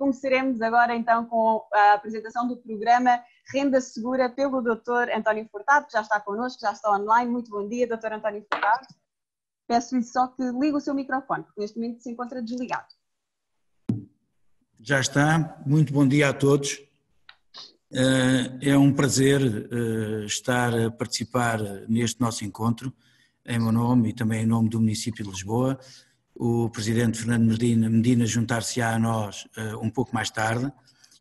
começaremos agora então com a apresentação do programa Renda Segura pelo Dr. António Furtado, que já está connosco, já está online. Muito bom dia, Dr. António Furtado. Peço-lhe só que ligue o seu microfone, porque neste momento se encontra desligado. Já está. Muito bom dia a todos. É um prazer estar a participar neste nosso encontro, em meu nome e também em nome do município de Lisboa. O Presidente Fernando Medina juntar-se-á a nós um pouco mais tarde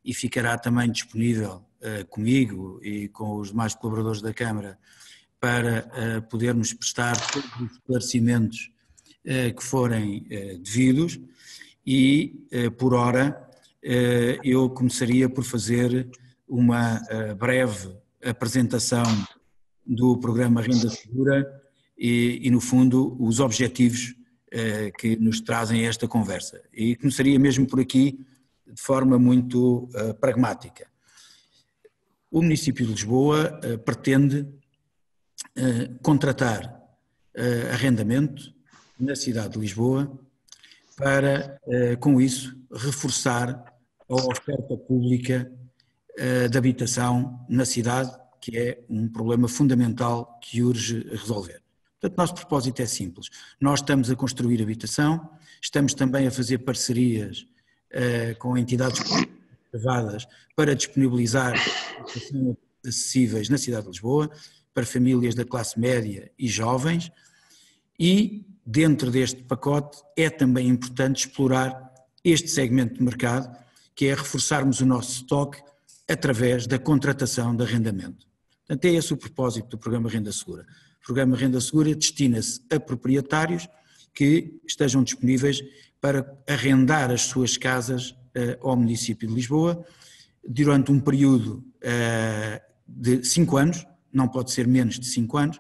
e ficará também disponível comigo e com os demais colaboradores da Câmara para podermos prestar todos os esclarecimentos que forem devidos e, por ora, eu começaria por fazer uma breve apresentação do programa Renda Segura e, no fundo, os objetivos que nos trazem esta conversa. E começaria mesmo por aqui, de forma muito pragmática. O município de Lisboa pretende contratar arrendamento na cidade de Lisboa para, com isso, reforçar a oferta pública de habitação na cidade, que é um problema fundamental que urge resolver. Portanto, nosso propósito é simples. Nós estamos a construir habitação, estamos também a fazer parcerias com entidades privadas para disponibilizar habitação acessíveis na cidade de Lisboa, para famílias da classe média e jovens, e dentro deste pacote é também importante explorar este segmento de mercado, que é reforçarmos o nosso estoque através da contratação de arrendamento. Portanto, é esse o propósito do programa Renda Segura. O programa Renda Segura destina-se a proprietários que estejam disponíveis para arrendar as suas casas ao município de Lisboa durante um período de 5 anos, não pode ser menos de 5 anos.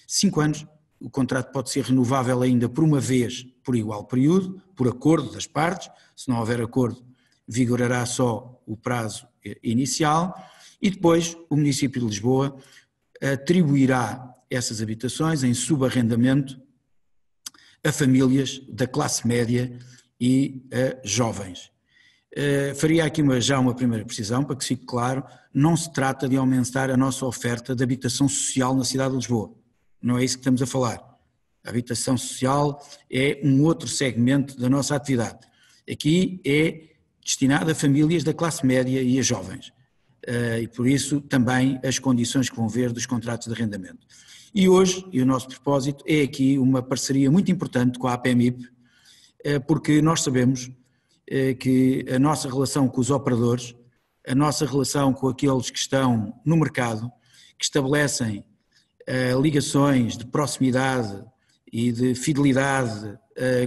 5 anos, o contrato pode ser renovável ainda por uma vez por igual período, por acordo das partes. Se não houver acordo, vigorará só o prazo inicial e depois o município de Lisboa atribuirá essas habitações em subarrendamento a famílias da classe média e a jovens. Faria aqui já uma primeira precisão, para que fique claro, não se trata de aumentar a nossa oferta de habitação social na cidade de Lisboa, não é isso que estamos a falar. A habitação social é um outro segmento da nossa atividade. Aqui é destinada a famílias da classe média e a jovens, e por isso também as condições que vão ver dos contratos de arrendamento. E hoje, e o nosso propósito, é aqui uma parceria muito importante com a APMIP, porque nós sabemos que a nossa relação com os operadores, a nossa relação com aqueles que estão no mercado, que estabelecem ligações de proximidade e de fidelidade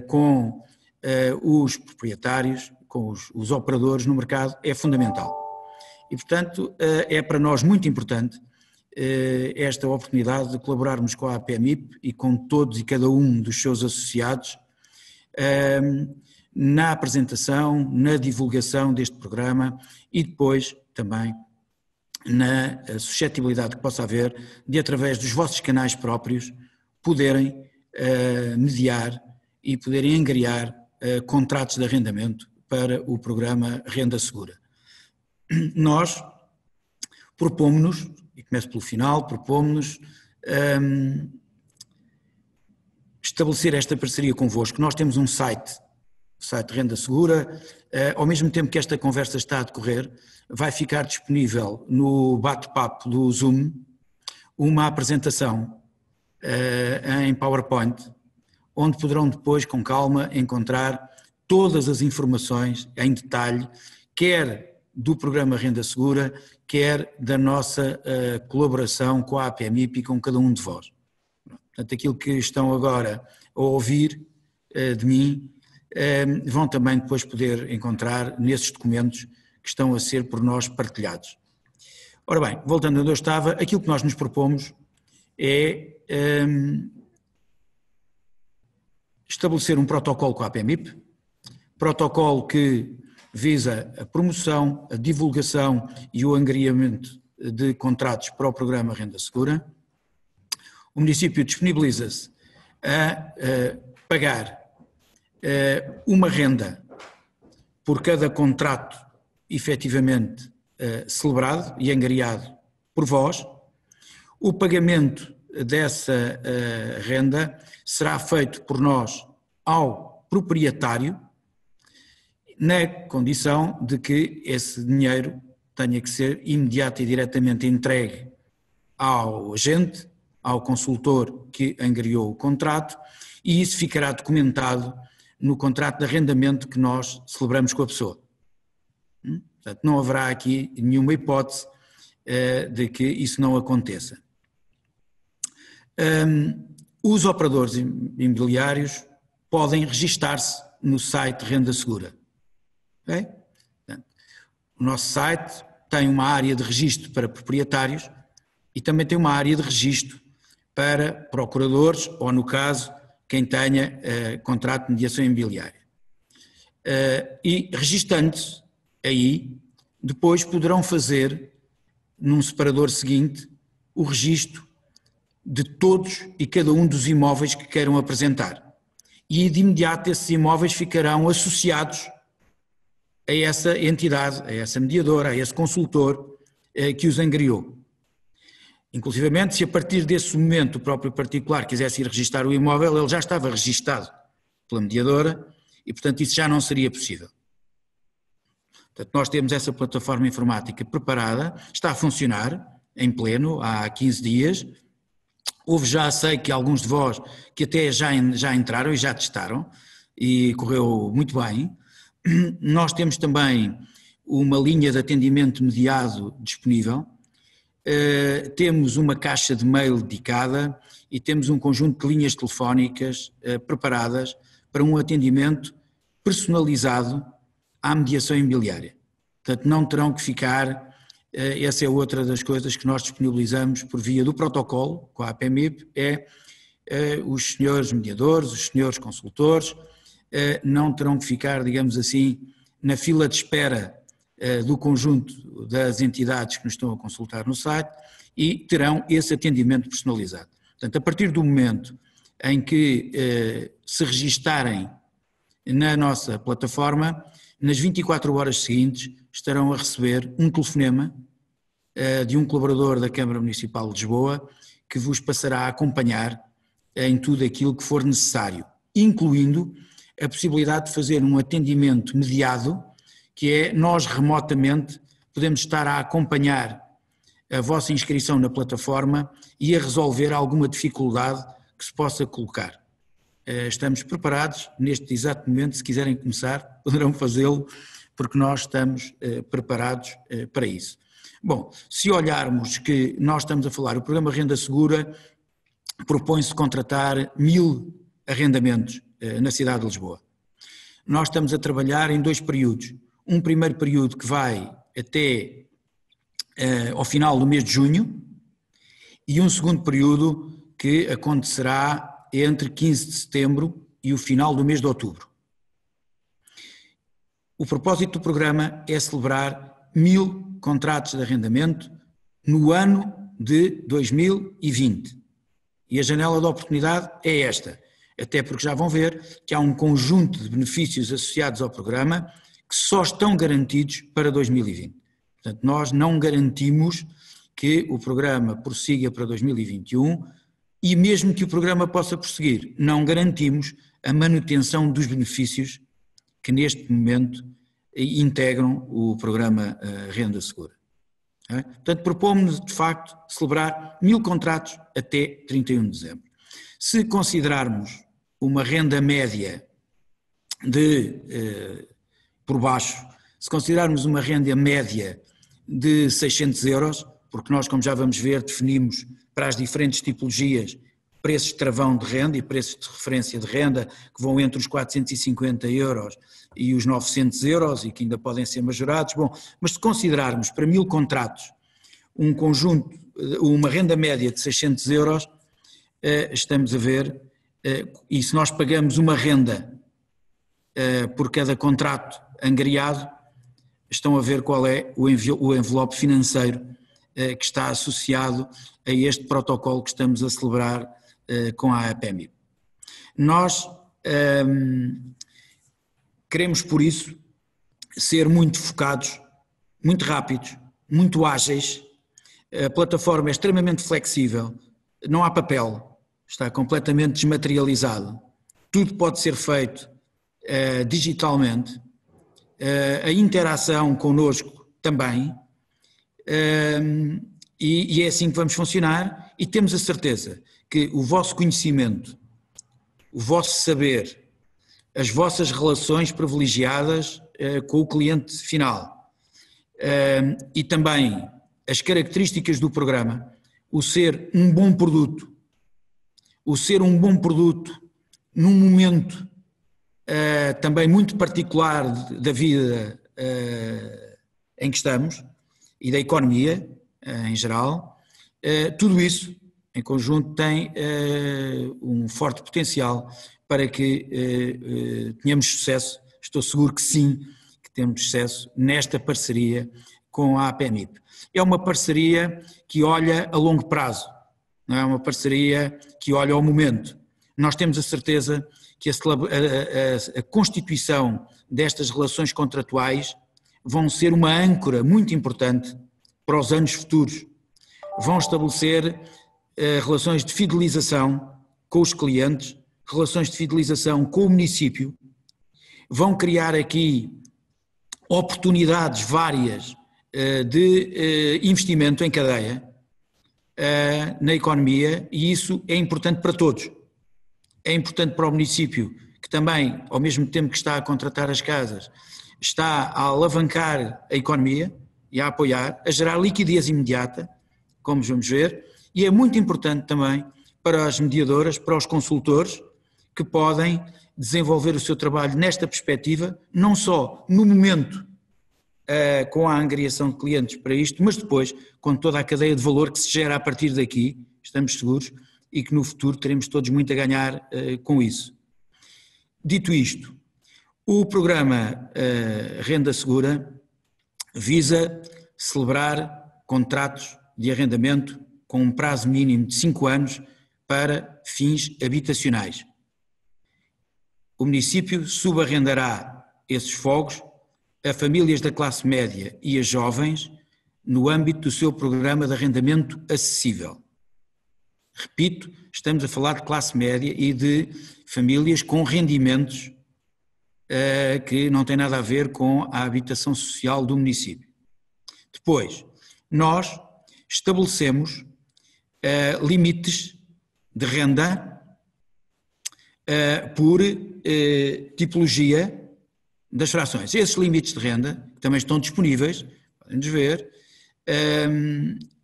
com os proprietários, com os operadores no mercado, é fundamental. E, portanto, é para nós muito importante esta oportunidade de colaborarmos com a APMIP e com todos e cada um dos seus associados na apresentação, na divulgação deste programa e depois também na suscetibilidade que possa haver de, através dos vossos canais próprios, poderem mediar e poderem angariar contratos de arrendamento para o programa Renda Segura. Nós propomos-nos, e começo pelo final, propomos-nos estabelecer esta parceria convosco. Nós temos um site Renda Segura, ao mesmo tempo que esta conversa está a decorrer, vai ficar disponível no bate-papo do Zoom uma apresentação em PowerPoint, onde poderão depois, com calma, encontrar todas as informações em detalhe, quer do programa Renda Segura, quer da nossa colaboração com a APMIP e com cada um de vós. Portanto, aquilo que estão agora a ouvir de mim, vão também depois poder encontrar nesses documentos que estão a ser por nós partilhados. Ora bem, voltando onde eu estava, aquilo que nós nos propomos é estabelecer um protocolo com a APMIP, protocolo que visa a promoção, a divulgação e o angariamento de contratos para o programa Renda Segura. O município disponibiliza-se a pagar uma renda por cada contrato efetivamente celebrado e angariado por vós. O pagamento dessa renda será feito por nós ao proprietário, na condição de que esse dinheiro tenha que ser imediato e diretamente entregue ao agente, ao consultor que angariou o contrato, e isso ficará documentado no contrato de arrendamento que nós celebramos com a pessoa. Portanto, não haverá aqui nenhuma hipótese de que isso não aconteça. Os operadores imobiliários podem registar-se no site Renda Segura. Okay? Portanto, o nosso site tem uma área de registro para proprietários e também tem uma área de registro para procuradores ou, no caso, quem tenha contrato de mediação imobiliária. E registando-se aí, depois poderão fazer, num separador seguinte, o registro de todos e cada um dos imóveis que queiram apresentar. E de imediato esses imóveis ficarão associados a essa entidade, a essa mediadora, a esse consultor que os angariou. Inclusivamente, se a partir desse momento o próprio particular quisesse ir registar o imóvel, ele já estava registado pela mediadora e, portanto, isso já não seria possível. Portanto, nós temos essa plataforma informática preparada, está a funcionar em pleno há 15 dias. Houve, já sei que alguns de vós que até já entraram e já testaram e correu muito bem. Nós temos também uma linha de atendimento mediado disponível, temos uma caixa de mail dedicada e temos um conjunto de linhas telefónicas preparadas para um atendimento personalizado à mediação imobiliária. Portanto, não terão que ficar, essa é outra das coisas que nós disponibilizamos por via do protocolo com a APMIP, os senhores mediadores, os senhores consultores, não terão que ficar, digamos assim, na fila de espera do conjunto das entidades que nos estão a consultar no site e terão esse atendimento personalizado. Portanto, a partir do momento em que se registarem na nossa plataforma, nas 24 horas seguintes estarão a receber um telefonema de um colaborador da Câmara Municipal de Lisboa que vos passará a acompanhar em tudo aquilo que for necessário, incluindo a possibilidade de fazer um atendimento mediado, que é nós remotamente podemos estar a acompanhar a vossa inscrição na plataforma e a resolver alguma dificuldade que se possa colocar. Estamos preparados neste exato momento, se quiserem começar, poderão fazê-lo, porque nós estamos preparados para isso. Bom, se olharmos que nós estamos a falar, o programa Renda Segura propõe-se contratar 1000 arrendamentos na cidade de Lisboa. Nós estamos a trabalhar em 2 períodos. Um primeiro período que vai até ao final do mês de junho e um segundo período que acontecerá entre 15 de setembro e o final do mês de outubro. O propósito do programa é celebrar 1000 contratos de arrendamento no ano de 2020. E a janela de oportunidade é esta, até porque já vão ver que há um conjunto de benefícios associados ao programa que só estão garantidos para 2020. Portanto, nós não garantimos que o programa prossiga para 2021 e mesmo que o programa possa prosseguir, não garantimos a manutenção dos benefícios que neste momento integram o programa Renda Segura. Portanto, propomos-nos de facto celebrar 1000 contratos até 31 de dezembro. Se considerarmos uma renda média por baixo, se considerarmos uma renda média de 600 euros, porque nós, como já vamos ver, definimos para as diferentes tipologias preços de travão de renda e preços de referência de renda que vão entre os 450 euros e os 900 euros e que ainda podem ser majorados. Bom, mas se considerarmos para 1000 contratos um conjunto, uma renda média de 600 euros, estamos a ver, e se nós pagamos uma renda por cada contrato angariado, estão a ver qual é o envelope financeiro que está associado a este protocolo que estamos a celebrar com a APMI. Nós queremos, por isso, ser muito focados, muito rápidos, muito ágeis. A plataforma é extremamente flexível, não há papel, está completamente desmaterializado. Tudo pode ser feito digitalmente. A interação connosco também. E é assim que vamos funcionar, e temos a certeza que o vosso conhecimento, o vosso saber, as vossas relações privilegiadas com o cliente final e também as características do programa, o ser um bom produto num momento também muito particular da vida em que estamos e da economia em geral, tudo isso em conjunto tem um forte potencial para que tenhamos sucesso. Estou seguro que sim, que temos sucesso nesta parceria com a APMIP. É uma parceria que olha a longo prazo, não é uma parceria que olha ao momento. Nós temos a certeza que a constituição destas relações contratuais vão ser uma âncora muito importante para os anos futuros. Vão estabelecer relações de fidelização com os clientes, relações de fidelização com o município, vão criar aqui oportunidades várias de investimento em cadeia na economia, e isso é importante para todos. É importante para o município, que também, ao mesmo tempo que está a contratar as casas, está a alavancar a economia e a apoiar, a gerar liquidez imediata, como vamos ver, e é muito importante também para as mediadoras, para os consultores, que podem desenvolver o seu trabalho nesta perspectiva, não só no momento com a angariação de clientes para isto, mas depois com toda a cadeia de valor que se gera a partir daqui, estamos seguros, e que no futuro teremos todos muito a ganhar com isso. Dito isto, o programa Renda Segura visa celebrar contratos de arrendamento com um prazo mínimo de 5 anos para fins habitacionais. O município subarrendará esses fogos a famílias da classe média e a jovens no âmbito do seu programa de arrendamento acessível. Repito, estamos a falar de classe média e de famílias com rendimentos que não têm nada a ver com a habitação social do município. Depois, nós estabelecemos limites de renda por tipologia das frações. Esses limites de renda também estão disponíveis, podem-nos ver,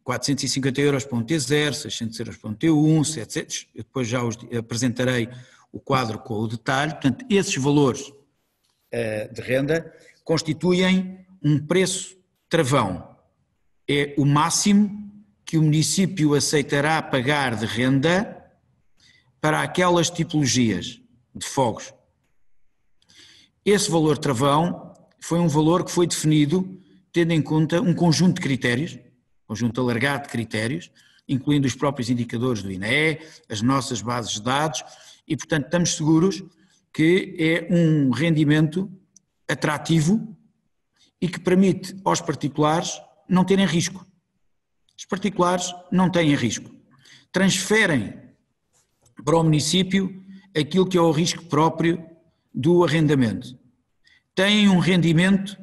450 euros para um T0, 600 euros para um T1, 700, eu depois já os apresentarei o quadro com o detalhe. Portanto, esses valores de renda constituem um preço travão. É o máximo que o município aceitará pagar de renda para aquelas tipologias de fogos. Esse valor travão foi um valor que foi definido tendo em conta um conjunto de critérios, conjunto alargado de critérios, incluindo os próprios indicadores do INE, as nossas bases de dados, e portanto estamos seguros que é um rendimento atrativo e que permite aos particulares não terem risco. Os particulares não têm risco. Transferem para o município aquilo que é o risco próprio do arrendamento. Têm um rendimento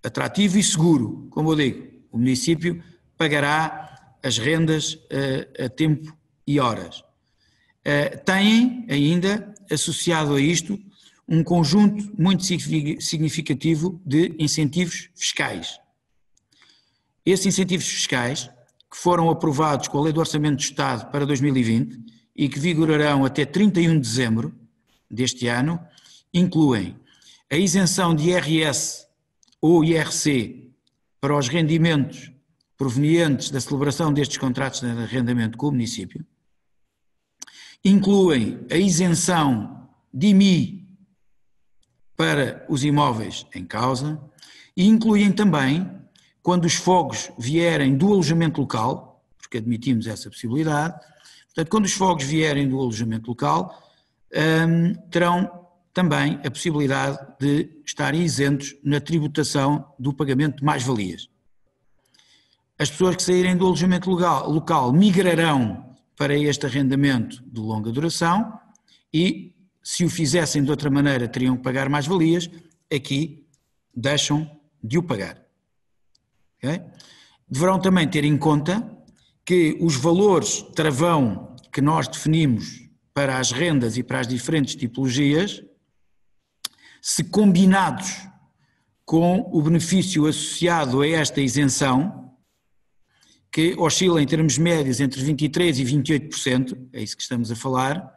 atrativo e seguro, como eu digo. O município pagará as rendas a tempo e horas. Têm ainda, associado a isto, um conjunto muito significativo de incentivos fiscais. Esses incentivos fiscais, que foram aprovados com a Lei do Orçamento do Estado para 2020 e que vigorarão até 31 de dezembro deste ano, incluem a isenção de IRS ou IRC para os rendimentos provenientes da celebração destes contratos de arrendamento com o município, incluem a isenção de IMI para os imóveis em causa e incluem também, quando os fogos vierem do alojamento local, porque admitimos essa possibilidade, portanto, quando os fogos vierem do alojamento local, terão também a possibilidade de estarem isentos na tributação do pagamento de mais-valias. As pessoas que saírem do alojamento local migrarão para este arrendamento de longa duração e, se o fizessem de outra maneira, teriam que pagar mais-valias, aqui deixam de o pagar. Okay? Deverão também ter em conta que os valores travão que nós definimos para as rendas e para as diferentes tipologias, se combinados com o benefício associado a esta isenção, que oscila em termos médios entre 23% e 28%, é isso que estamos a falar,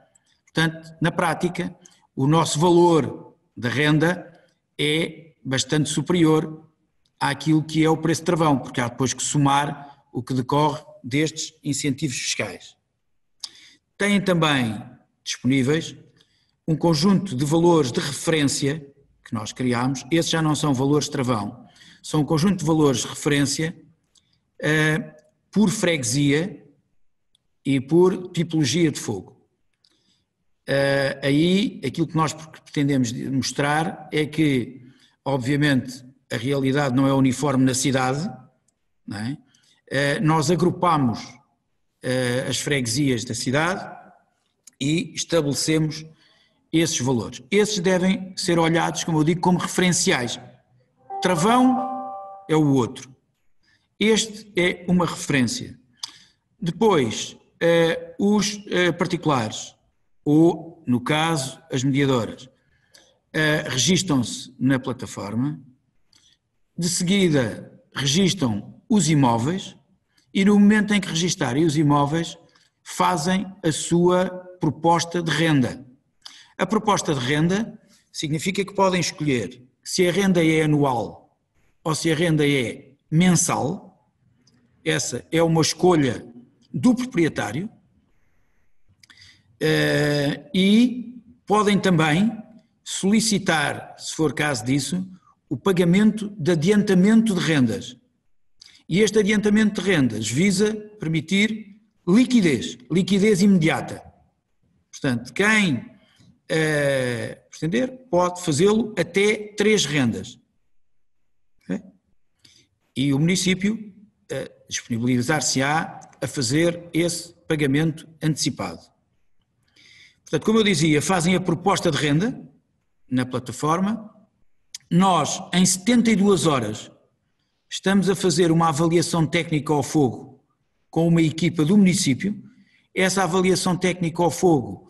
portanto, na prática, o nosso valor da renda é bastante superior àquilo que é o preço de travão, porque há depois que somar o que decorre destes incentivos fiscais. Têm também disponíveis um conjunto de valores de referência que nós criámos. Esses já não são valores de travão, são um conjunto de valores de referência por freguesia e por tipologia de fogo. Aí aquilo que nós pretendemos mostrar é que, obviamente, a realidade não é uniforme na cidade, não é? Nós agrupamos as freguesias da cidade e estabelecemos esses valores. Esses devem ser olhados, como eu digo, como referenciais. Travão é o outro. Este é uma referência. Depois, os particulares, ou, no caso, as mediadoras, registam-se na plataforma, de seguida registam os imóveis e no momento em que registarem os imóveis fazem a sua proposta de renda. A proposta de renda significa que podem escolher se a renda é anual ou se a renda é mensal. Essa é uma escolha do proprietário e podem também solicitar, se for caso disso, o pagamento de adiantamento de rendas. E este adiantamento de rendas visa permitir liquidez imediata. Portanto, quem pretender pode fazê-lo até 3 rendas. Okay? E o município disponibilizar-se-á a fazer esse pagamento antecipado. Portanto, como eu dizia, fazem a proposta de renda na plataforma. Nós, em 72 horas, estamos a fazer uma avaliação técnica ao fogo com uma equipa do município. Essa avaliação técnica ao fogo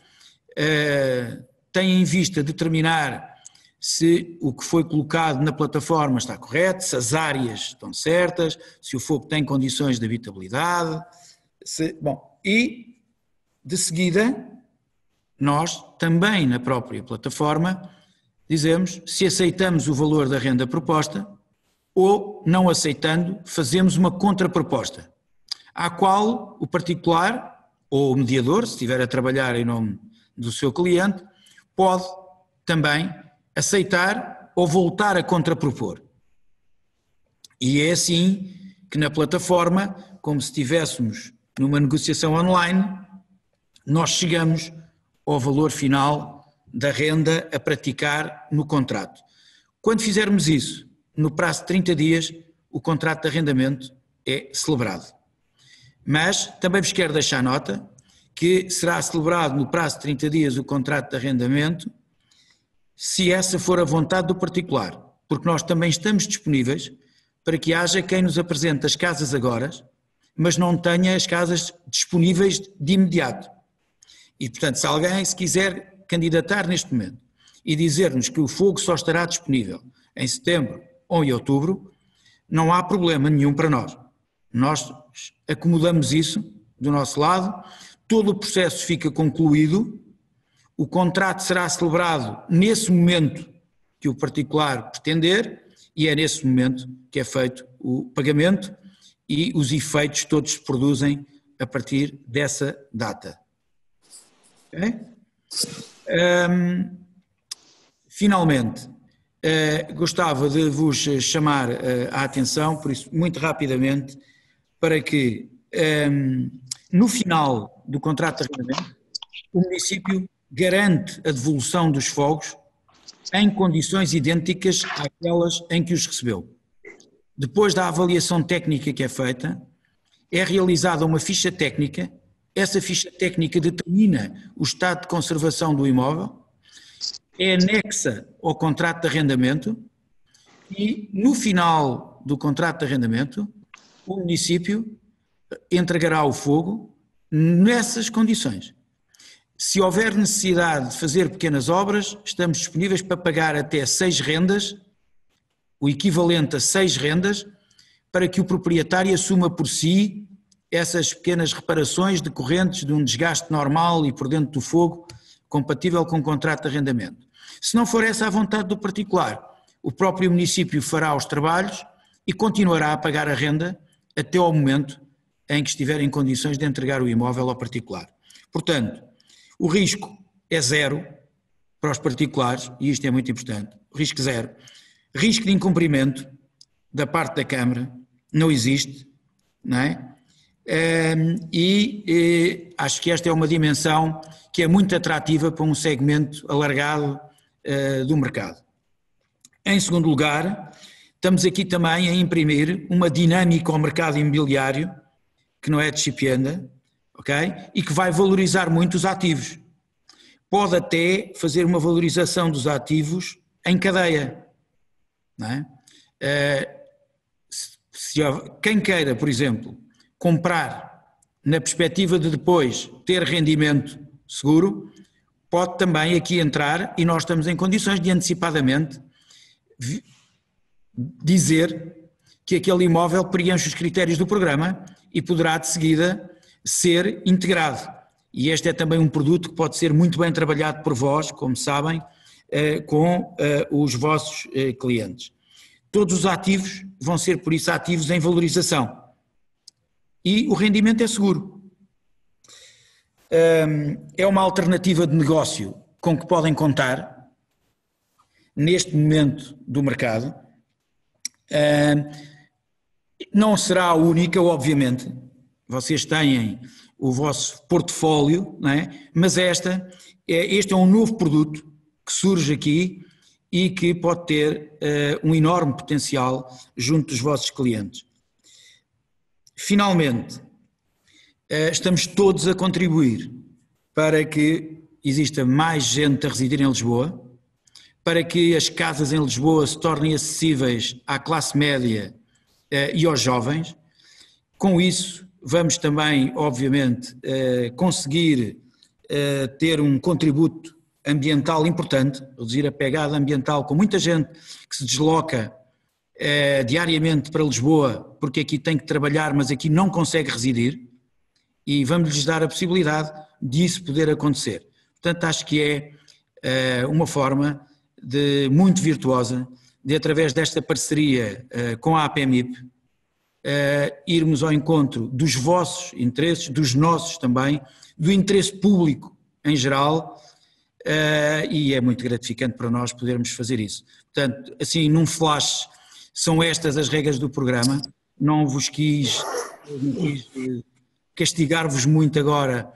tem em vista determinar se o que foi colocado na plataforma está correto, se as áreas estão certas, se o fogo tem condições de habitabilidade. E, de seguida, nós também na própria plataforma dizemos se aceitamos o valor da renda proposta ou, não aceitando, fazemos uma contraproposta, à qual o particular ou o mediador, se estiver a trabalhar em nome do seu cliente, pode também aceitar ou voltar a contrapropor. E é assim que na plataforma, como se estivéssemos numa negociação online, nós chegamos ao valor final da renda a praticar no contrato. Quando fizermos isso, no prazo de 30 dias, o contrato de arrendamento é celebrado. Mas também vos quero deixar nota que será celebrado no prazo de 30 dias o contrato de arrendamento, se essa for a vontade do particular, porque nós também estamos disponíveis para que haja quem nos apresente as casas agora, mas não tenha as casas disponíveis de imediato. E, portanto, se alguém se quiser candidatar neste momento e dizer-nos que o fogo só estará disponível em setembro ou em outubro, não há problema nenhum para nós. Nós acomodamos isso do nosso lado, todo o processo fica concluído, o contrato será celebrado nesse momento que o particular pretender e é nesse momento que é feito o pagamento e os efeitos todos se produzem a partir dessa data. Okay? Finalmente, gostava de vos chamar a atenção, por isso, muito rapidamente, para que no final do contrato de arrendamento, o município garante a devolução dos fogos em condições idênticas àquelas em que os recebeu. Depois da avaliação técnica que é feita, é realizada uma ficha técnica. Essa ficha técnica determina o estado de conservação do imóvel, é anexa ao contrato de arrendamento e, no final do contrato de arrendamento, o município entregará o fogo nessas condições. Se houver necessidade de fazer pequenas obras, estamos disponíveis para pagar até 6 rendas, o equivalente a 6 rendas, para que o proprietário assuma por si essas pequenas reparações decorrentes de um desgaste normal e por dentro do fogo, compatível com o contrato de arrendamento. Se não for essa a vontade do particular, o próprio município fará os trabalhos e continuará a pagar a renda até ao momento em que estiver em condições de entregar o imóvel ao particular. Portanto, o risco é zero para os particulares, e isto é muito importante, risco zero. Risco de incumprimento da parte da Câmara não existe, não é? Acho que esta é uma dimensão que é muito atrativa para um segmento alargado do mercado. Em segundo lugar, estamos aqui também a imprimir uma dinâmica ao mercado imobiliário que não é de chipienda, ok? E que vai valorizar muito os ativos. Pode até fazer uma valorização dos ativos em cadeia, não é? Quem queira, por exemplo, comprar na perspectiva de depois ter rendimento seguro, pode também aqui entrar e nós estamos em condições de antecipadamente dizer que aquele imóvel preenche os critérios do programa e poderá de seguida ser integrado. E este é também um produto que pode ser muito bem trabalhado por vós, como sabem, com os vossos clientes. Todos os ativos vão ser, por isso, ativos em valorização. E o rendimento é seguro. É uma alternativa de negócio com que podem contar neste momento do mercado. Não será a única, obviamente. Vocês têm o vosso portfólio, não é? Mas este é um novo produto que surge aqui e que pode ter um enorme potencial junto dos vossos clientes. Finalmente, estamos todos a contribuir para que exista mais gente a residir em Lisboa, para que as casas em Lisboa se tornem acessíveis à classe média e aos jovens. Com isso, vamos também, obviamente, conseguir ter um contributo ambiental importante, reduzir a pegada ambiental com muita gente que se desloca diariamente para Lisboa, porque aqui tem que trabalhar, mas aqui não consegue residir, e vamos-lhes dar a possibilidade disso poder acontecer. Portanto, acho que é uma forma muito virtuosa de, através desta parceria com a APMIP, irmos ao encontro dos vossos interesses, dos nossos também, do interesse público em geral, e é muito gratificante para nós podermos fazer isso. Portanto, assim, num flash, são estas as regras do programa. Não quis castigar-vos muito agora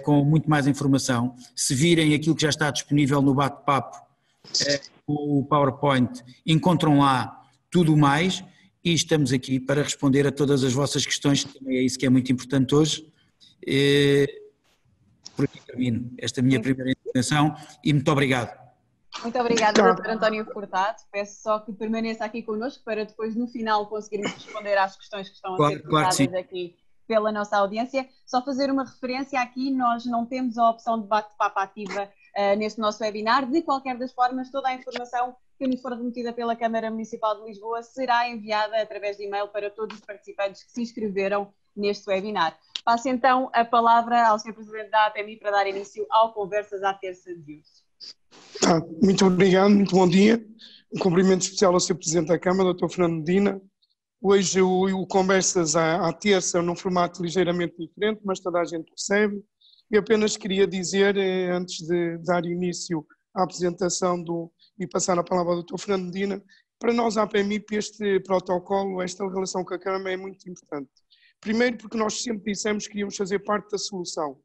com muito mais informação. Se virem aquilo que já está disponível no bate-papo, o PowerPoint, encontram lá tudo mais, e estamos aqui para responder a todas as vossas questões, que também é isso que é muito importante hoje. Por aqui termino esta minha primeira intervenção e muito obrigado. Muito obrigada, Dr. António Furtado. Peço só que permaneça aqui connosco para depois, no final, conseguirmos responder às questões que estão a ser colocadas aqui pela nossa audiência. Só fazer uma referência aqui, nós não temos a opção de bate-papo ativa neste nosso webinar. De qualquer das formas, toda a informação que nos for remetida pela Câmara Municipal de Lisboa será enviada através de e-mail para todos os participantes que se inscreveram neste webinar. Passo então a palavra ao Sr. Presidente da APMI para dar início ao Conversas à Terça de hoje. Muito obrigado, muito bom dia. Um cumprimento especial ao Sr. Presidente da Câmara, Dr. Fernando Medina. Hoje o Conversas à Terça num formato ligeiramente diferente, mas toda a gente recebe. Eu apenas queria dizer, antes de dar início à apresentação e passar a palavra ao Dr. Fernando Medina, para nós, a APMIP, este protocolo, esta relação com a Câmara é muito importante. Primeiro porque nós sempre dissemos que queríamos fazer parte da solução.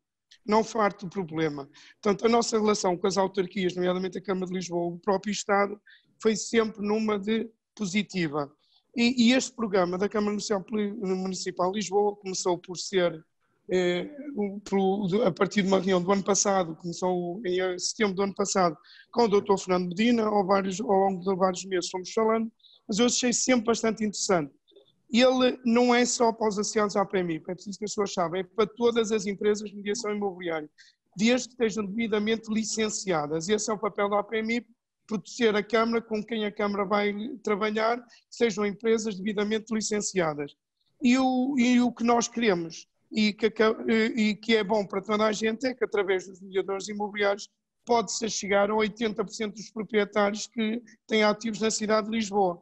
não farto do problema. Portanto, a nossa relação com as autarquias, nomeadamente a Câmara de Lisboa, o próprio Estado, foi sempre numa de positiva. E este programa da Câmara Municipal de Lisboa começou por ser, a partir de uma reunião do ano passado, começou em setembro do ano passado, com o Dr. Fernando Medina, ao longo de vários meses fomos falando, mas eu achei sempre bastante interessante. Ele não é só para os associados à PMI, é preciso que as pessoas saibam, é para todas as empresas de mediação imobiliária, desde que estejam devidamente licenciadas. Esse é o papel da APMI, proteger a Câmara com quem a Câmara vai trabalhar, sejam empresas devidamente licenciadas. E o que nós queremos, e que é bom para toda a gente, é que através dos mediadores imobiliários pode-se chegar a 80% dos proprietários que têm ativos na cidade de Lisboa.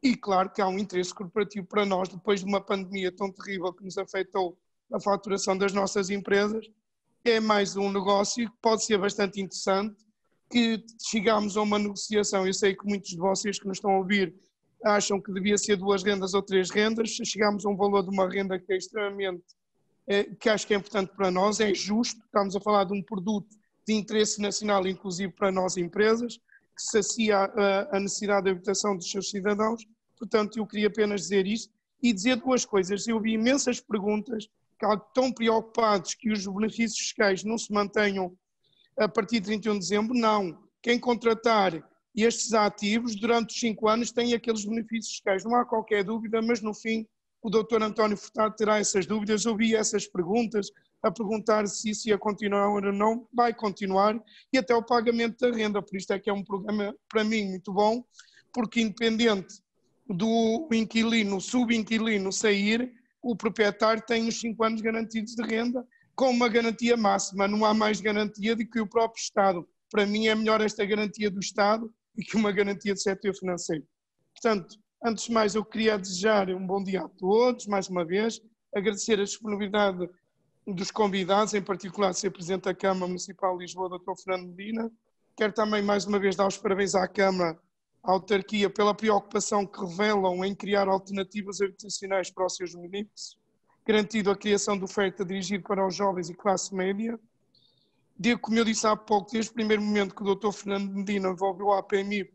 E claro que há um interesse corporativo para nós, depois de uma pandemia tão terrível que nos afetou a faturação das nossas empresas, é mais um negócio que pode ser bastante interessante, que chegámos a uma negociação, eu sei que muitos de vocês que nos estão a ouvir acham que devia ser 2 rendas ou 3 rendas, chegámos a um valor de uma renda que é extremamente, que acho que é importante para nós, é justo, estamos a falar de um produto de interesse nacional, inclusive para nós empresas, que sacia a necessidade de habitação dos seus cidadãos. Portanto, eu queria apenas dizer isto e dizer 2 coisas. Eu vi imensas perguntas que estão preocupados que os benefícios fiscais não se mantenham a partir de 31 de dezembro. Não. Quem contratar estes ativos durante os 5 anos tem aqueles benefícios fiscais. Não há qualquer dúvida, mas no fim o Dr. António Furtado terá essas dúvidas. Eu vi essas perguntas a perguntar se isso ia continuar ou não. Vai continuar, e até o pagamento da renda. Por isto é que é um programa, para mim, muito bom, porque independente do inquilino, subinquilino sair, o proprietário tem os 5 anos garantidos de renda, com uma garantia máxima. Não há mais garantia do que o próprio Estado. Para mim é melhor esta garantia do Estado do que uma garantia do setor financeiro. Portanto, antes de mais, eu queria desejar um bom dia a todos, mais uma vez, agradecer a disponibilidade dos convidados, em particular Sr. Presidente da Câmara Municipal de Lisboa, Dr. Fernando Medina. Quero também, mais uma vez, dar os parabéns à Câmara, à autarquia, pela preocupação que revelam em criar alternativas habitacionais para os seus munícipes, garantido a criação de oferta dirigida para os jovens e classe média. Como eu disse há pouco, desde o primeiro momento que o Dr. Fernando Medina envolveu a APMI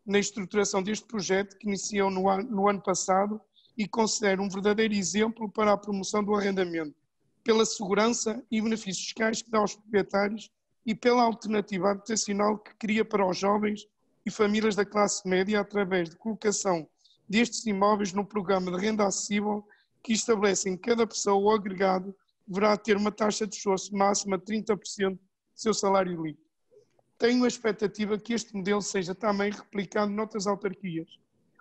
na estruturação deste projeto, que iniciou no ano passado, e considero um verdadeiro exemplo para a promoção do arrendamento, pela segurança e benefícios fiscais que dá aos proprietários e pela alternativa habitacional que cria para os jovens e famílias da classe média através de colocação destes imóveis no programa de renda acessível que estabelece em cada pessoa o agregado deverá ter uma taxa de esforço máxima de 30% do seu salário líquido. Tenho a expectativa que este modelo seja também replicado noutras autarquias,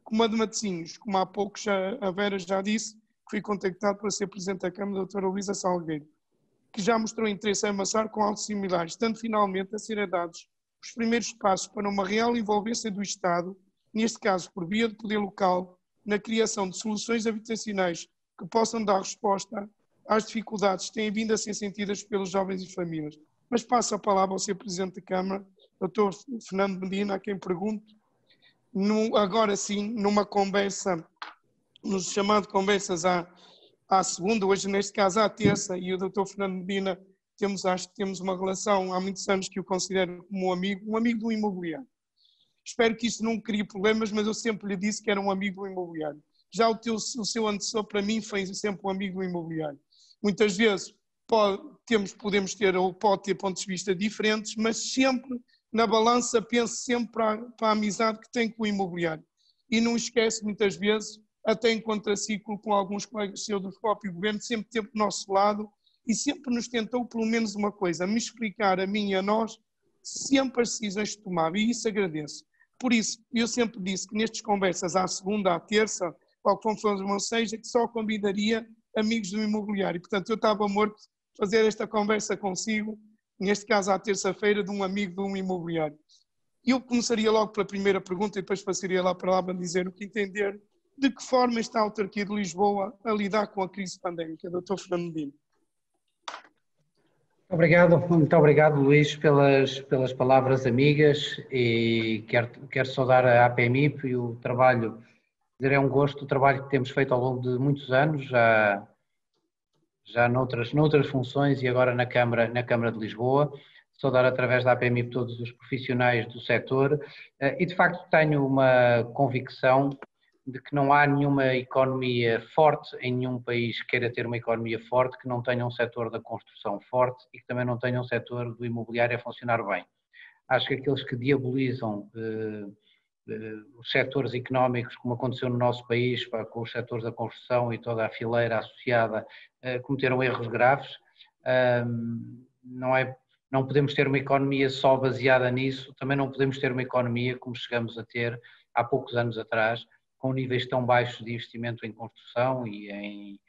como a de Matosinhos, como há pouco a Vera já disse, que fui contactado para ser Presidente da Câmara, a doutora Luísa Salgueiro, que já mostrou interesse em avançar com altos similares, tanto finalmente a serem dados os primeiros passos para uma real envolvência do Estado, neste caso por via de poder local, na criação de soluções habitacionais que possam dar resposta às dificuldades que têm vindo a ser sentidas pelos jovens e famílias. Mas passo a palavra ao Sr. Presidente da Câmara, Dr. Fernando Medina, a quem pergunto, agora sim, numa conversa, nos chamado conversas à segunda, hoje neste caso à terça, e o Dr. Fernando Medina, acho que temos uma relação há muitos anos que eu considero como um amigo do imobiliário. Espero que isso não crie problemas, mas eu sempre lhe disse que era um amigo do imobiliário. Já o seu antecessor, para mim, foi sempre um amigo do imobiliário. Muitas vezes podemos ter ou pode ter pontos de vista diferentes, mas sempre na balança penso sempre para a amizade que tem com o imobiliário. E não esquece, muitas vezes, até em contraciclo com alguns colegas seus do próprio governo, sempre teve do nosso lado e sempre nos tentou pelo menos uma coisa, me explicar a mim e a nós sempre as decisões que tomava, e isso agradeço. Por isso, eu sempre disse que nestas conversas à segunda, à terça, ou conforme seja, que só convidaria amigos do imobiliário. E, portanto, eu estava morto de fazer esta conversa consigo, neste caso à terça-feira, de um amigo de um imobiliário. Eu começaria logo pela primeira pergunta e depois passaria lá para lá para dizer o que entender, de que forma está a autarquia de Lisboa a lidar com a crise pandémica. Dr. Fernando Medina. Obrigado, muito obrigado, Luís, pelas palavras amigas, e quero saudar a APMIP e o trabalho, dizer, é um gosto o trabalho que temos feito ao longo de muitos anos, já já noutras funções e agora na Câmara de Lisboa. Saudar através da APMIP todos os profissionais do setor e de facto tenho uma convicção de que não há nenhuma economia forte em nenhum país que queira ter uma economia forte que não tenha um setor da construção forte e que também não tenha um setor do imobiliário a funcionar bem. Acho que aqueles que diabolizam os setores económicos, como aconteceu no nosso país, com os setores da construção e toda a fileira associada, cometeram erros graves. Não podemos ter uma economia só baseada nisso, também não podemos ter uma economia como chegamos a ter há poucos anos atrás, com níveis tão baixos de investimento em construção e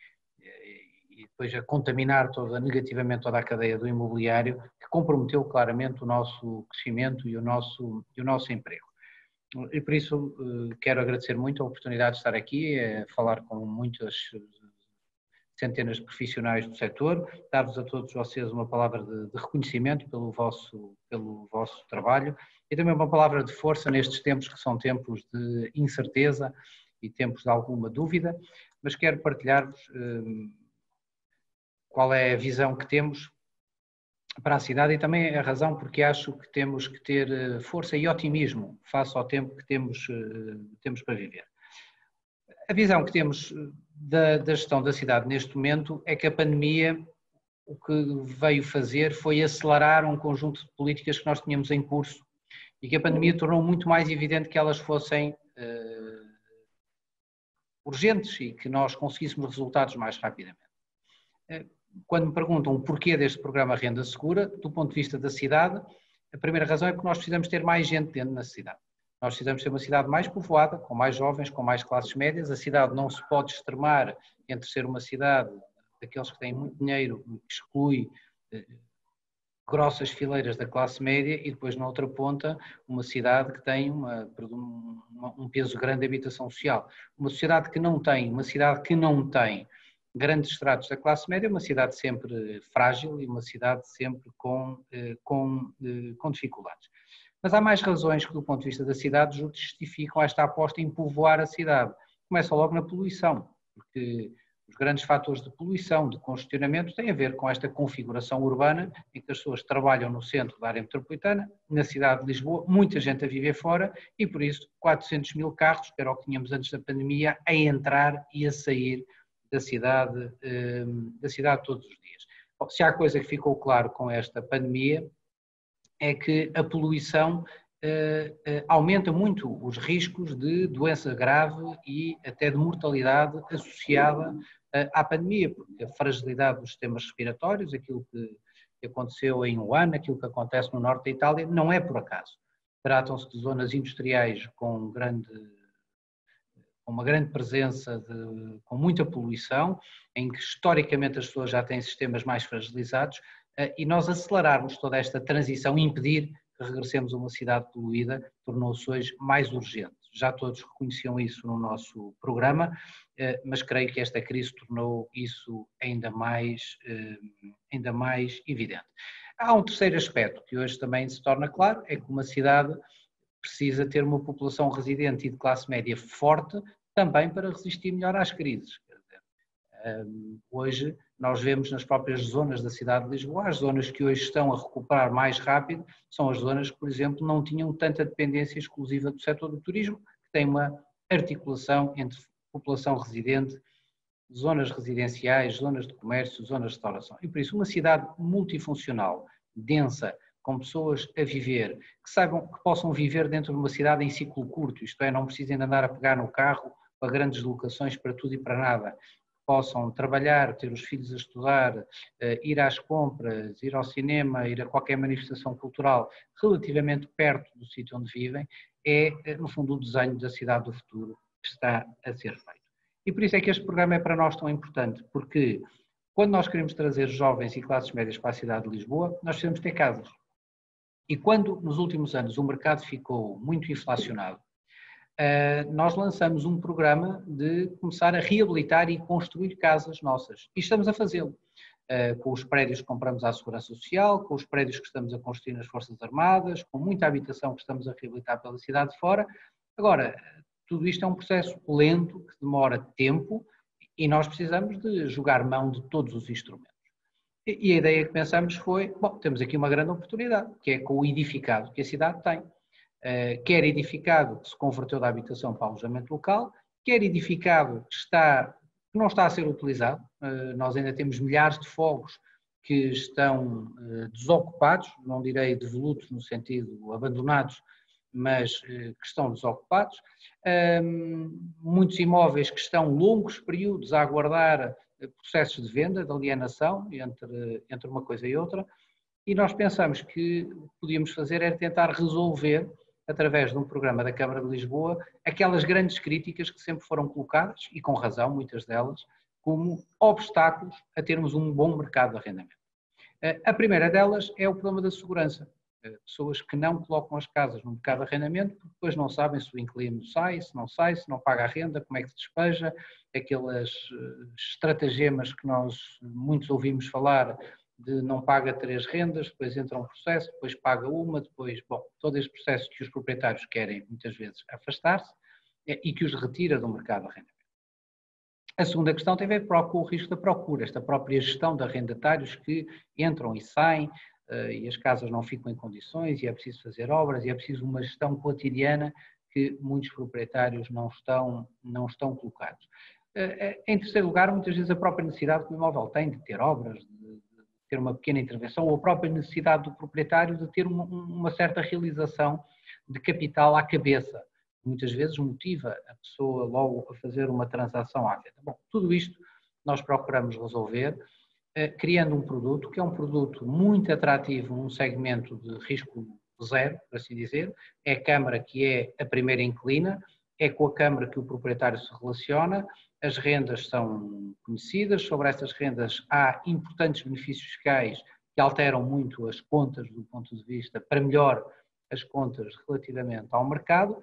depois a contaminar negativamente toda a cadeia do imobiliário, que comprometeu claramente o nosso crescimento e o nosso emprego. E por isso quero agradecer muito a oportunidade de estar aqui, falar com muitas centenas de profissionais do setor, dar-vos a todos vocês uma palavra de reconhecimento pelo vosso trabalho e também uma palavra de força nestes tempos que são tempos de incerteza e tempos de alguma dúvida, mas quero partilhar-vos qual é a visão que temos para a cidade e também a razão porque acho que temos que ter força e otimismo face ao tempo que temos para viver. A visão que temos da gestão da cidade neste momento é que a pandemia o que veio fazer foi acelerar um conjunto de políticas que nós tínhamos em curso e que a pandemia tornou muito mais evidente que elas fossem urgentes e que nós conseguíssemos resultados mais rapidamente. Quando me perguntam o porquê deste programa Renda Segura, do ponto de vista da cidade, a primeira razão é porque nós precisamos ter mais gente dentro da cidade. Nós precisamos ter uma cidade mais povoada, com mais jovens, com mais classes médias. A cidade não se pode extremar entre ser uma cidade daqueles que têm muito dinheiro, que exclui grossas fileiras da classe média e depois na outra ponta uma cidade que tem um peso grande de habitação social. Uma cidade que não tem grandes estratos da classe média, é uma cidade sempre frágil e uma cidade sempre com dificuldades. Mas há mais razões que, do ponto de vista da cidade, justificam esta aposta em povoar a cidade. Começa logo na poluição, porque os grandes fatores de poluição, de congestionamento, têm a ver com esta configuração urbana em que as pessoas trabalham no centro da área metropolitana, na cidade de Lisboa, muita gente a viver fora e, por isso, 400 mil carros, que era o que tínhamos antes da pandemia, a entrar e a sair da cidade todos os dias. Bom, se há coisa que ficou claro com esta pandemia, é que a poluição aumenta muito os riscos de doença grave e até de mortalidade associada à pandemia, porque a fragilidade dos sistemas respiratórios, aquilo que aconteceu em Wuhan, aquilo que acontece no norte da Itália, não é por acaso. Tratam-se de zonas industriais com uma grande presença, com muita poluição, em que historicamente as pessoas já têm sistemas mais fragilizados, e nós acelerarmos toda esta transição e impedir que regressemos a uma cidade poluída tornou-se hoje mais urgente. Já todos reconheciam isso no nosso programa, mas creio que esta crise tornou isso ainda mais evidente. Há um terceiro aspecto que hoje também se torna claro, é que uma cidade precisa ter uma população residente e de classe média forte também para resistir melhor às crises. Hoje nós vemos nas próprias zonas da cidade de Lisboa, as zonas que hoje estão a recuperar mais rápido são as zonas que, por exemplo, não tinham tanta dependência exclusiva do setor do turismo, que tem uma articulação entre população residente, zonas residenciais, zonas de comércio, zonas de restauração. E por isso uma cidade multifuncional, densa, com pessoas a viver, que possam viver dentro de uma cidade em ciclo curto, isto é, não precisem de andar a pegar no carro para grandes locações para tudo e para nada, possam trabalhar, ter os filhos a estudar, ir às compras, ir ao cinema, ir a qualquer manifestação cultural relativamente perto do sítio onde vivem, é, no fundo, o desenho da cidade do futuro que está a ser feito. E por isso é que este programa é para nós tão importante, porque quando nós queremos trazer jovens e classes médias para a cidade de Lisboa, nós precisamos ter casas. E quando, nos últimos anos, o mercado ficou muito inflacionado, nós lançamos um programa de começar a reabilitar e construir casas nossas. E estamos a fazê-lo. Com os prédios que compramos à Segurança Social, com os prédios que estamos a construir nas Forças Armadas, com muita habitação que estamos a reabilitar pela cidade de fora. Agora, tudo isto é um processo lento, que demora tempo E nós precisamos de jogar mão de todos os instrumentos. E a ideia que pensamos foi, bom, temos aqui uma grande oportunidade, que é com o edificado que a cidade tem. Quer edificado que se converteu da habitação para alojamento local, quer edificado que não está a ser utilizado. Nós ainda temos milhares de fogos que estão desocupados, não direi devolutos no sentido abandonados, mas que estão desocupados. Muitos imóveis que estão longos períodos a aguardar processos de venda, de alienação entre uma coisa e outra, e nós pensamos que o que podíamos fazer era tentar resolver, através de um programa da Câmara de Lisboa, aquelas grandes críticas que sempre foram colocadas, e com razão, muitas delas, como obstáculos a termos um bom mercado de arrendamento. A primeira delas é o problema da segurança. Pessoas que não colocam as casas no mercado de arrendamento porque depois não sabem se o inquilino sai, se não paga a renda, como é que se despeja, aquelas estratagemas que nós muitos ouvimos falar de não paga 3 rendas, depois entra um processo, depois paga uma, depois, bom, todo este processo que os proprietários querem muitas vezes afastar-se e que os retira do mercado de arrendamento. A segunda questão tem a ver com o risco da procura, esta própria gestão de arrendatários que entram e saem e as casas não ficam em condições e é preciso fazer obras e é preciso uma gestão cotidiana que muitos proprietários não estão colocados. Em terceiro lugar, muitas vezes a própria necessidade que o imóvel tem de ter obras, de ter uma pequena intervenção, ou a própria necessidade do proprietário de ter uma certa realização de capital à cabeça. Muitas vezes motiva a pessoa logo a fazer uma transação à venda. Bom, tudo isto nós procuramos resolver, criando um produto que é um produto muito atrativo num segmento de risco zero, por assim dizer. É a Câmara que é a primeira inquilina, é com a Câmara que o proprietário se relaciona, as rendas são conhecidas, sobre essas rendas há importantes benefícios fiscais que alteram muito as contas do ponto de vista, para melhor as contas relativamente ao mercado,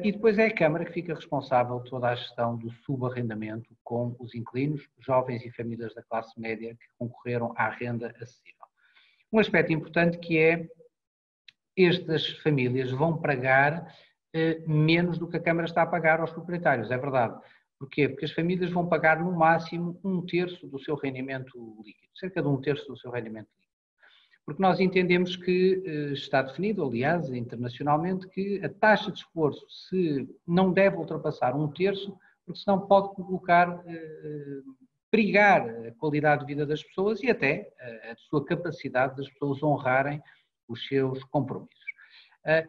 e depois é a Câmara que fica responsável de toda a gestão do subarrendamento com os inquilinos, jovens e famílias da classe média que concorreram à renda acessível. Um aspecto importante que é, estas famílias vão pagar menos do que a Câmara está a pagar aos proprietários, é verdade. Porquê? Porque as famílias vão pagar no máximo 1/3 do seu rendimento líquido, cerca de 1/3 do seu rendimento líquido. Porque nós entendemos que está definido, aliás, internacionalmente, que a taxa de esforço não deve ultrapassar 1/3, porque senão pode colocar, perigar a qualidade de vida das pessoas e até a sua capacidade das pessoas honrarem os seus compromissos.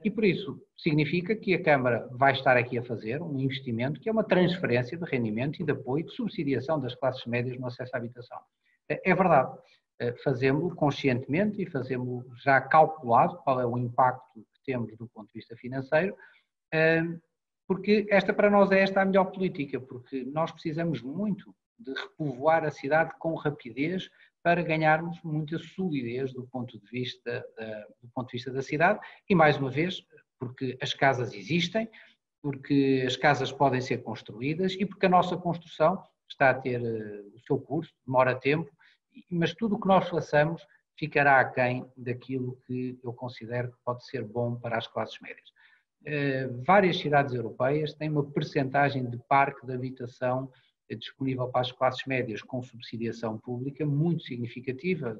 E por isso significa que a Câmara vai estar aqui a fazer um investimento que é uma transferência de rendimento e de apoio, de subsidiação das classes médias no acesso à habitação. É verdade, fazemos-lo conscientemente e fazemos já calculado qual é o impacto que temos do ponto de vista financeiro, porque para nós é esta a melhor política, porque nós precisamos muito de repovoar a cidade com rapidez para ganharmos muita solidez do ponto de vista da cidade e, mais uma vez, porque as casas existem, porque as casas podem ser construídas e porque a nossa construção está a ter o seu curso, demora tempo, mas tudo o que nós façamos ficará aquém daquilo que eu considero que pode ser bom para as classes médias. Várias cidades europeias têm uma percentagem de parque de habitação disponível para as classes médias com subsidiação pública muito significativa,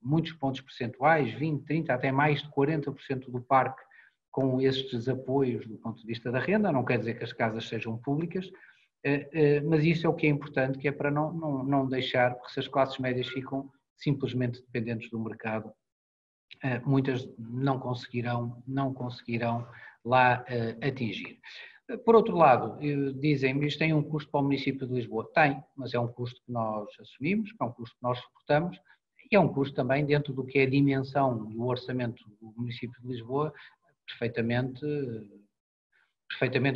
muitos pontos percentuais, 20, 30, até mais de 40% do parque com estes apoios do ponto de vista da renda. Não quer dizer que as casas sejam públicas, mas isso é o que é importante, que é para não deixar, porque se as classes médias ficam simplesmente dependentes do mercado, muitas não conseguirão lá atingir. Por outro lado, dizem-me, isto tem um custo para o município de Lisboa. Tem, mas é um custo que nós assumimos, que é um custo que nós suportamos, e é um custo também dentro do que é a dimensão do orçamento do município de Lisboa, perfeitamente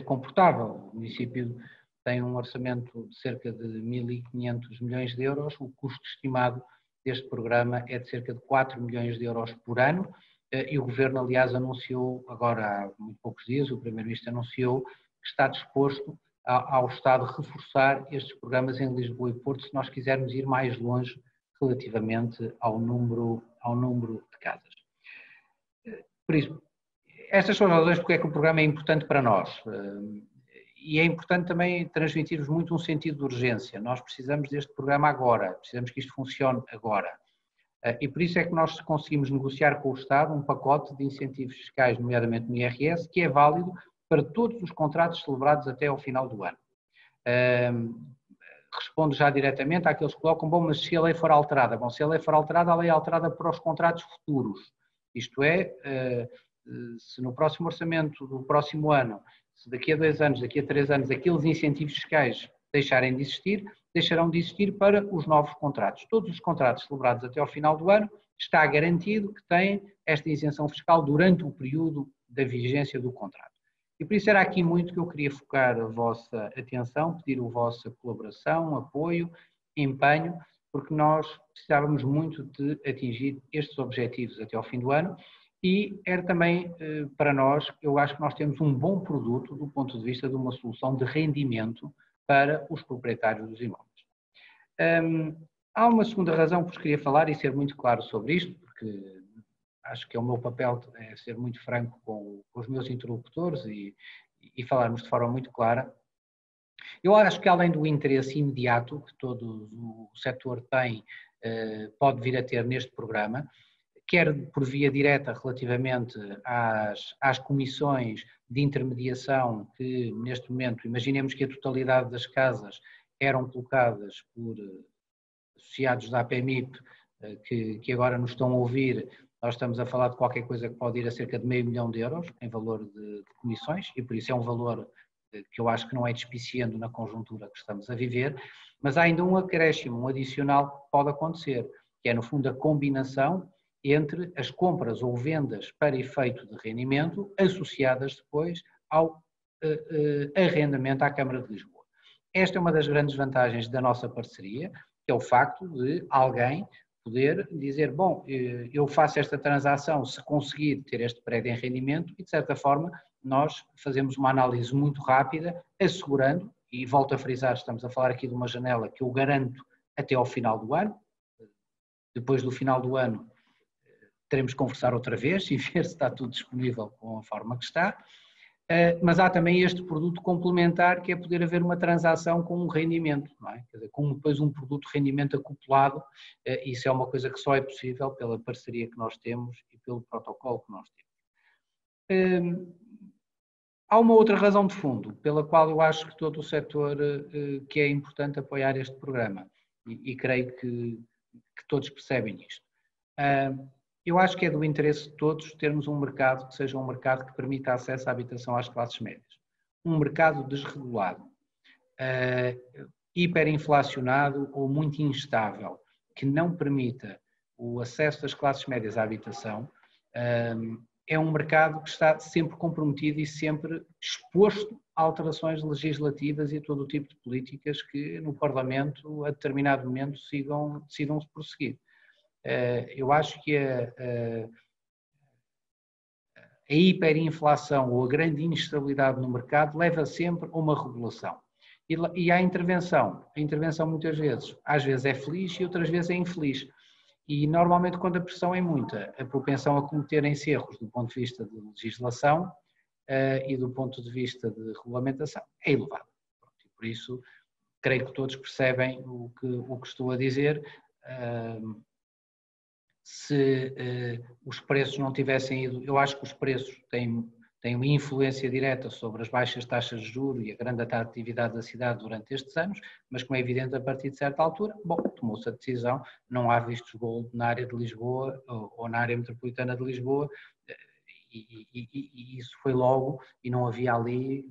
comportável. O município tem um orçamento de cerca de 1.500 milhões de euros, o custo estimado deste programa é de cerca de 4 milhões de euros por ano, e o Governo, aliás, anunciou, agora há muito poucos dias, o Primeiro-Ministro anunciou que está disposto ao Estado reforçar estes programas em Lisboa e Porto, se nós quisermos ir mais longe relativamente ao número de casas. Por isso, estas são as razões porque é que o programa é importante para nós. E é importante também transmitir-vos muito um sentido de urgência. Nós precisamos deste programa agora, precisamos que isto funcione agora. E por isso é que nós conseguimos negociar com o Estado um pacote de incentivos fiscais, nomeadamente no IRS, que é válido para todos os contratos celebrados até ao final do ano. Respondo já diretamente àqueles que colocam, bom, mas se a lei for alterada? Bom, se a lei for alterada, a lei é alterada para os contratos futuros. Isto é, se no próximo orçamento do próximo ano, se daqui a 2 anos, daqui a 3 anos, aqueles incentivos fiscais deixarem de existir, deixarão de existir para os novos contratos. Todos os contratos celebrados até ao final do ano, está garantido que têm esta isenção fiscal durante o período da vigência do contrato. E por isso era aqui muito que eu queria focar a vossa atenção, pedir a vossa colaboração, apoio, empenho, porque nós precisávamos muito de atingir estes objetivos até ao fim do ano e era também para nós, eu acho que nós temos um bom produto do ponto de vista de uma solução de rendimento para os proprietários dos imóveis. Há uma segunda razão que vos queria falar e ser muito claro sobre isto, porque acho que é o meu papel é ser muito franco com os meus interlocutores e falarmos de forma muito clara. Eu acho que além do interesse imediato que todo o setor tem, pode vir a ter neste programa, quer por via direta relativamente às comissões de intermediação que neste momento, imaginemos que a totalidade das casas eram colocadas por associados da APMIP que agora nos estão a ouvir, nós estamos a falar de qualquer coisa que pode ir a cerca de €500 mil em valor de comissões e por isso é um valor que eu acho que não é despiciando na conjuntura que estamos a viver, mas há ainda um acréscimo, um adicional que pode acontecer, que é no fundo a combinação entre as compras ou vendas para efeito de rendimento associadas depois ao arrendamento à Câmara de Lisboa. Esta é uma das grandes vantagens da nossa parceria, que é o facto de alguém poder dizer, bom, eu faço esta transação se conseguir ter este prédio em rendimento e, de certa forma, nós fazemos uma análise muito rápida, assegurando, e volto a frisar, estamos a falar aqui de uma janela que eu garanto até ao final do ano. Depois do final do ano, teremos que conversar outra vez e ver se está tudo disponível com a forma que está. Mas há também este produto complementar que é poder haver uma transação com um rendimento, não é? Quer dizer, com depois um produto de rendimento acoplado, isso é uma coisa que só é possível pela parceria que nós temos e pelo protocolo que nós temos. Há uma outra razão de fundo pela qual eu acho que todo o setor que é importante apoiar este programa e creio que todos percebem isto. Eu acho que é do interesse de todos termos um mercado que seja um mercado que permita acesso à habitação às classes médias. Um mercado desregulado, hiperinflacionado ou muito instável, que não permita o acesso das classes médias à habitação, é um mercado que está sempre comprometido e sempre exposto a alterações legislativas e a todo o tipo de políticas que no Parlamento, a determinado momento, decidam-se prosseguir. Eu acho que a hiperinflação ou a grande instabilidade no mercado leva sempre a uma regulação. E há intervenção. A intervenção muitas vezes, às vezes é feliz e outras vezes é infeliz. E normalmente quando a pressão é muita, a propensão a cometerem-se erros do ponto de vista de legislação e do ponto de vista de regulamentação é elevada. E por isso, creio que todos percebem o que estou a dizer. Se os preços não tivessem ido, eu acho que os preços têm uma influência direta sobre as baixas taxas de juros e a grande atratividade da cidade durante estes anos, mas como é evidente a partir de certa altura, bom, tomou-se a decisão, não há vistos gold na área de Lisboa ou na área metropolitana de Lisboa e isso foi logo e não havia ali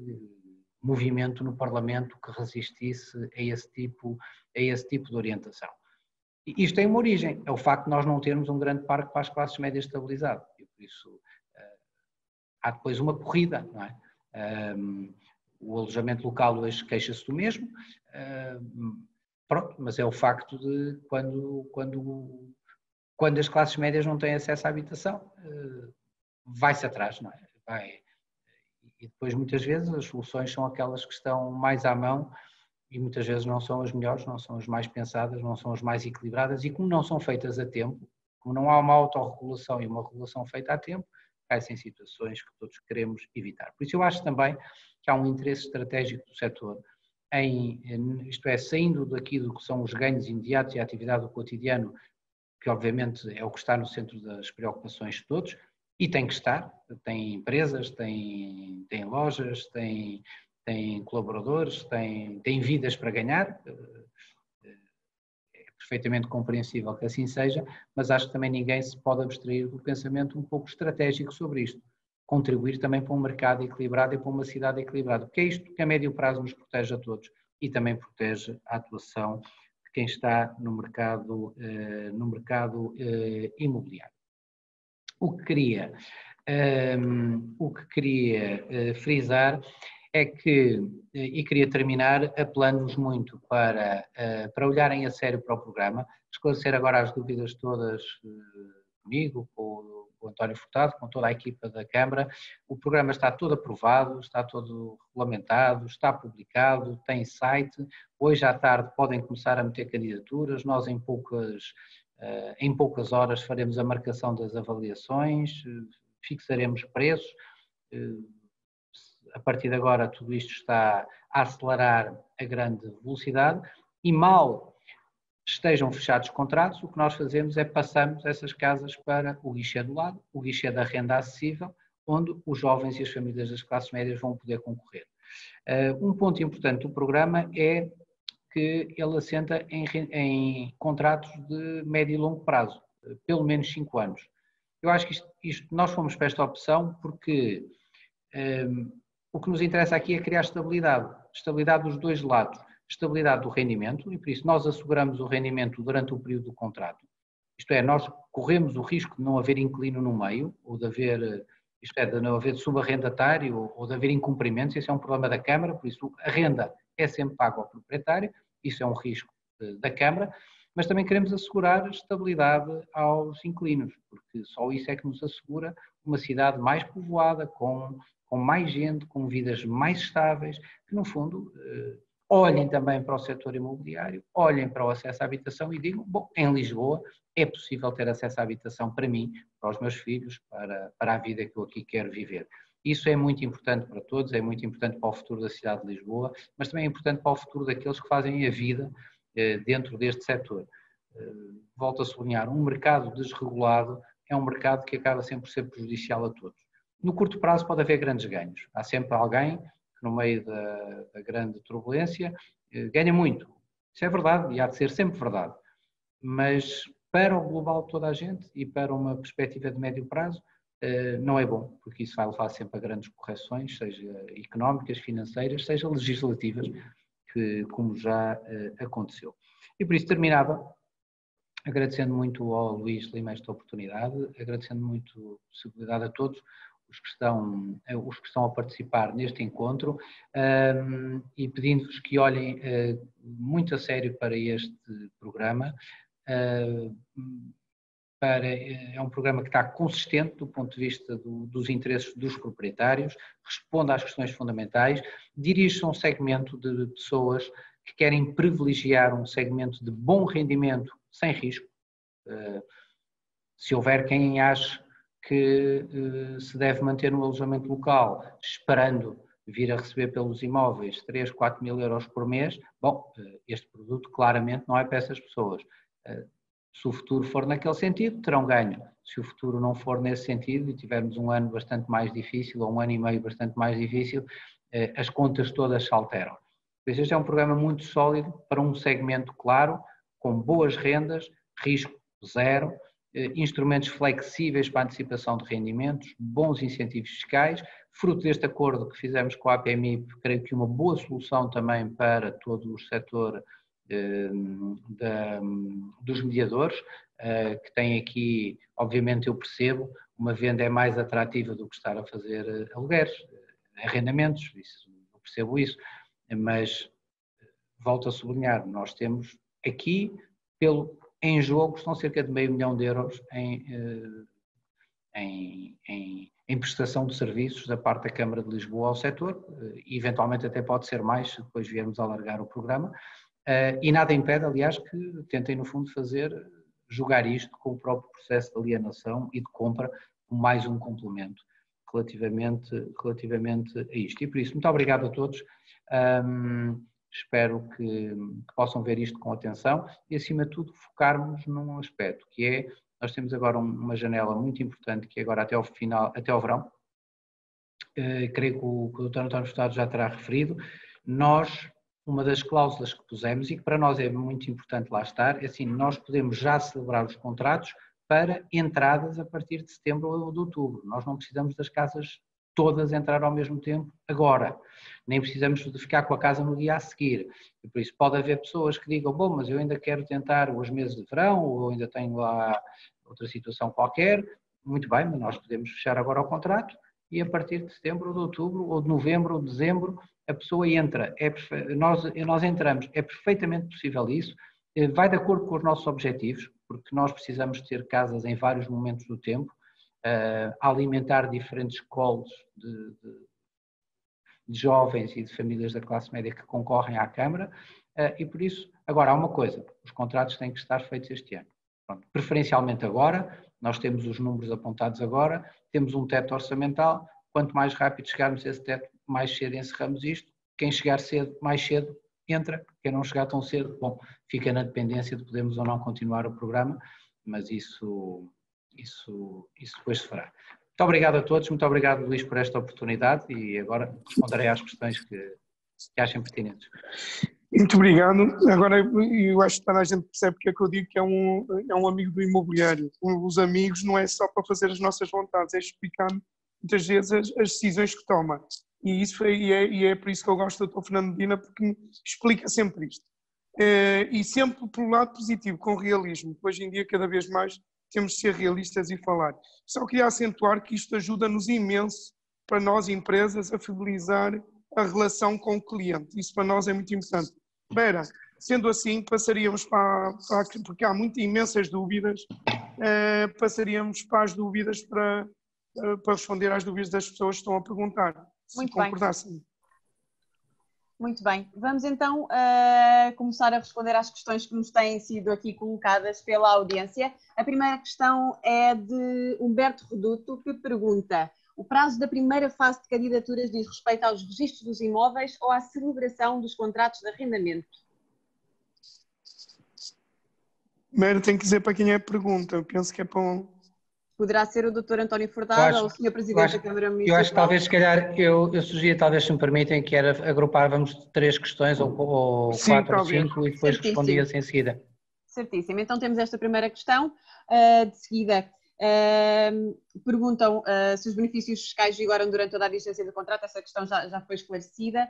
movimento no Parlamento que resistisse a esse tipo de orientação. Isto tem uma origem, é o facto de nós não termos um grande parque para as classes médias estabilizado. E por isso há depois uma corrida, não é? O alojamento local hoje queixa-se do mesmo, pronto, mas é o facto de quando as classes médias não têm acesso à habitação, vai-se atrás, não é? E depois muitas vezes as soluções são aquelas que estão mais à mão e muitas vezes não são as melhores, não são as mais pensadas, não são as mais equilibradas e como não são feitas a tempo, como não há uma autorregulação e uma regulação feita a tempo, cai-se em situações que todos queremos evitar. Por isso eu acho também que há um interesse estratégico do setor isto é, saindo daqui do que são os ganhos imediatos e a atividade do cotidiano, que obviamente é o que está no centro das preocupações de todos, e tem que estar, tem empresas, tem lojas, tem colaboradores, tem vidas para ganhar, é perfeitamente compreensível que assim seja, mas acho que também ninguém se pode abstrair do pensamento um pouco estratégico sobre isto, contribuir também para um mercado equilibrado e para uma cidade equilibrada, porque é isto que a médio prazo nos protege a todos e também protege a atuação de quem está no mercado imobiliário. O que queria frisar é que, e queria terminar apelando-vos muito para olharem a sério para o programa, esclarecer agora as dúvidas todas comigo, com o António Furtado, com toda a equipa da Câmara. O programa está todo aprovado, está todo regulamentado, está publicado, tem site. Hoje à tarde podem começar a meter candidaturas, nós em poucas horas faremos a marcação das avaliações, fixaremos preços. A partir de agora tudo isto está a acelerar a grande velocidade e mal estejam fechados contratos, o que nós fazemos é passamos essas casas para o guichê do lado, o guichê da renda acessível, onde os jovens e as famílias das classes médias vão poder concorrer. Um ponto importante do programa é que ele assenta em contratos de médio e longo prazo, pelo menos 5 anos. Eu acho que nós fomos para esta opção porque o que nos interessa aqui é criar estabilidade dos dois lados, estabilidade do rendimento, e por isso nós asseguramos o rendimento durante o período do contrato. Isto é, nós corremos o risco de não haver inquilino no meio, ou de haver, de não haver subarrendatário, ou de haver incumprimentos, esse é um problema da Câmara, por isso a renda é sempre paga ao proprietário, isso é um risco da Câmara, mas também queremos assegurar estabilidade aos inquilinos, porque só isso é que nos assegura uma cidade mais povoada, com mais gente, com vidas mais estáveis, que no fundo olhem também para o setor imobiliário, olhem para o acesso à habitação e digam, bom, em Lisboa é possível ter acesso à habitação para mim, para os meus filhos, para a vida que eu aqui quero viver. Isso é muito importante para todos, é muito importante para o futuro da cidade de Lisboa, mas também é importante para o futuro daqueles que fazem a vida dentro deste setor. Volto a sublinhar, um mercado desregulado é um mercado que acaba sempre por ser prejudicial a todos. No curto prazo pode haver grandes ganhos, há sempre alguém que no meio da grande turbulência ganha muito. Isso é verdade e há de ser sempre verdade, mas para o global de toda a gente e para uma perspectiva de médio prazo não é bom, porque isso vai levar sempre a grandes correções, seja económicas, financeiras, seja legislativas, como já aconteceu. E por isso terminava agradecendo muito ao Luís Lima esta oportunidade, agradecendo muito a possibilidade a todos os que estão a participar neste encontro e pedindo-vos que olhem muito a sério para este programa. É um programa que está consistente do ponto de vista dos interesses dos proprietários, responde às questões fundamentais, dirige-se a um segmento de pessoas que querem privilegiar um segmento de bom rendimento sem risco. Se houver quem ache que se deve manter no alojamento local, esperando vir a receber pelos imóveis 3, 4 mil euros por mês, bom, este produto claramente não é para essas pessoas. Se o futuro for naquele sentido, terão ganho. Se o futuro não for nesse sentido e tivermos um ano bastante mais difícil, ou um ano e meio bastante mais difícil, as contas todas se alteram. Por isso, este é um programa muito sólido para um segmento claro, com boas rendas, risco zero, instrumentos flexíveis para a antecipação de rendimentos, bons incentivos fiscais, fruto deste acordo que fizemos com a APMI, creio que uma boa solução também para todo o setor dos mediadores, que tem aqui, obviamente eu percebo, uma venda é mais atrativa do que estar a fazer alugueres, arrendamentos, eu percebo isso, mas volto a sublinhar, nós temos aqui, em jogo, estão cerca de €500 mil em prestação de serviços da parte da Câmara de Lisboa ao setor, e eventualmente até pode ser mais, se depois viermos a alargar o programa, e nada impede, aliás, que tentem no fundo jogar isto com o próprio processo de alienação e de compra mais um complemento relativamente a isto. E por isso, muito obrigado a todos. Espero que possam ver isto com atenção e, acima de tudo, focarmos num aspecto que é, nós temos agora uma janela muito importante, que é agora até ao verão. Creio que o Dr. António Furtado já terá referido. Nós, uma das cláusulas que pusemos e que para nós é muito importante lá estar, é assim, nós podemos já celebrar os contratos para entradas a partir de setembro ou de outubro. Nós não precisamos das casas todas entrar ao mesmo tempo agora, nem precisamos de ficar com a casa no dia a seguir. E por isso pode haver pessoas que digam, bom, mas eu ainda quero tentar os meses de verão, ou ainda tenho lá outra situação qualquer. Muito bem, mas nós podemos fechar agora o contrato e a partir de setembro ou de outubro, ou de novembro ou de dezembro, a pessoa entra. Nós entramos, é perfeitamente possível isso, vai de acordo com os nossos objetivos, porque nós precisamos ter casas em vários momentos do tempo, a alimentar diferentes colos de jovens e de famílias da classe média que concorrem à Câmara, e por isso, agora há uma coisa, os contratos têm que estar feitos este ano. Pronto, preferencialmente agora, nós temos os números apontados agora, temos um teto orçamental, quanto mais rápido chegarmos a esse teto, mais cedo encerramos isto, quem chegar cedo, mais cedo entra, quem não chegar tão cedo, bom, fica na dependência de podermos ou não continuar o programa, mas isso depois se fará. Muito obrigado a todos, muito obrigado, Luís, por esta oportunidade e agora responderei às questões que achem pertinentes. Muito obrigado. Agora, eu acho que toda a gente percebe porque é que eu digo que é um amigo do imobiliário. Os amigos não é só para fazer as nossas vontades, é explicar muitas vezes as decisões que toma. E é por isso que eu gosto do Dr. Fernando Medina, porque explica sempre isto. E sempre pelo lado positivo, com realismo. Hoje em dia, cada vez mais, temos de ser realistas e falar. Só queria acentuar que isto ajuda-nos imenso, para nós, empresas, a fidelizar a relação com o cliente. Isso para nós é muito importante. Vera, sendo assim, passaríamos porque há imensas dúvidas, passaríamos para as dúvidas para responder às dúvidas das pessoas que estão a perguntar. Se concordassem. Muito bem. Vamos então começar a responder às questões que nos têm sido aqui colocadas pela audiência. A primeira questão é de Humberto Reduto, que pergunta: o prazo da primeira fase de candidaturas diz respeito aos registros dos imóveis ou à celebração dos contratos de arrendamento? Primeiro tem que dizer para quem é a pergunta. Eu penso que é para um... Poderá ser o Dr. António Furtado ou o Sr. Presidente da Câmara Municipal. Eu acho que talvez, se calhar, eu sugeria, talvez, se me permitem, que era agrupávamos 3 questões ou Sim, 4 ou 5 e depois respondia-se em seguida. Certíssimo. Então temos esta primeira questão. De seguida, perguntam se os benefícios fiscais vigoram durante toda a vigência do contrato. Essa questão já foi esclarecida.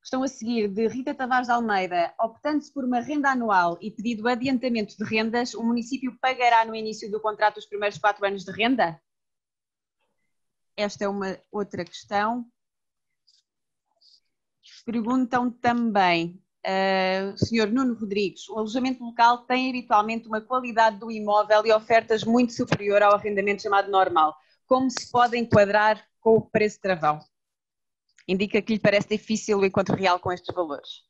Questão a seguir, de Rita Tavares de Almeida: optando-se por uma renda anual e pedido adiantamento de rendas, o município pagará no início do contrato os primeiros 4 anos de renda? Esta é uma outra questão. Perguntam também, o Sr. Nuno Rodrigues: o alojamento local tem habitualmente uma qualidade do imóvel e ofertas muito superior ao arrendamento chamado normal. Como se pode enquadrar com o preço travão? Indica que lhe parece difícil o encontro real com estes valores.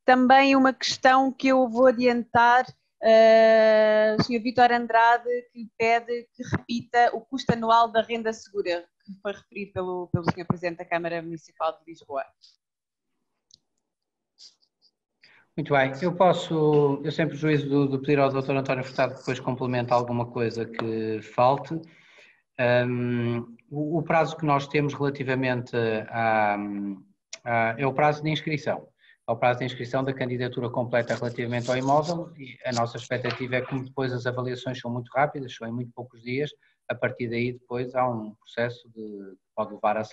Também uma questão que eu vou adiantar, o Sr. Vítor Andrade, que pede que repita o custo anual da renda segura, que foi referido pelo Sr. Presidente da Câmara Municipal de Lisboa. Muito bem, eu sempre juízo de pedir ao Dr. António Furtado que depois complemente alguma coisa que falte. O prazo que nós temos relativamente é o prazo de inscrição. É o prazo de inscrição da candidatura completa relativamente ao imóvel e a nossa expectativa é que, como depois as avaliações são muito rápidas, são em muito poucos dias, a partir daí depois há um processo que pode levar à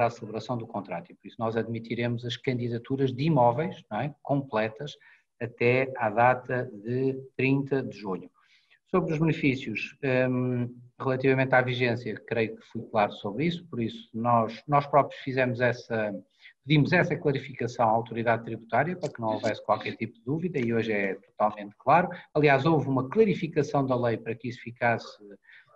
celebração do contrato. E por isso nós admitiremos as candidaturas de imóveis, não é, completas até à data de 30 de junho. Sobre os benefícios, relativamente à vigência, creio que fui claro sobre isso, por isso nós próprios pedimos essa clarificação à autoridade tributária para que não houvesse qualquer tipo de dúvida e hoje é totalmente claro. Aliás, houve uma clarificação da lei para que isso ficasse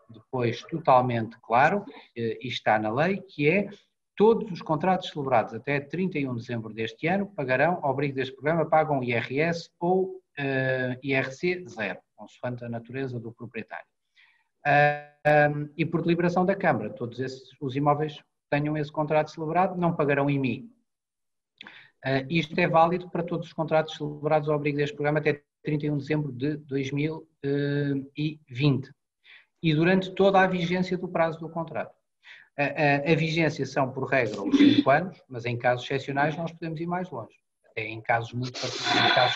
depois totalmente claro, e está na lei, que é: todos os contratos celebrados até 31 de dezembro deste ano pagarão, ao abrigo deste programa, pagam IRS ou IRC 0, consoante a natureza do proprietário. E por deliberação da Câmara, todos os imóveis que tenham esse contrato celebrado não pagarão IMI. Isto é válido para todos os contratos celebrados ao abrigo deste programa até 31 de dezembro de 2020 e durante toda a vigência do prazo do contrato. A vigência são, por regra, os 5 anos, mas em casos excepcionais nós podemos ir mais longe. Até em casos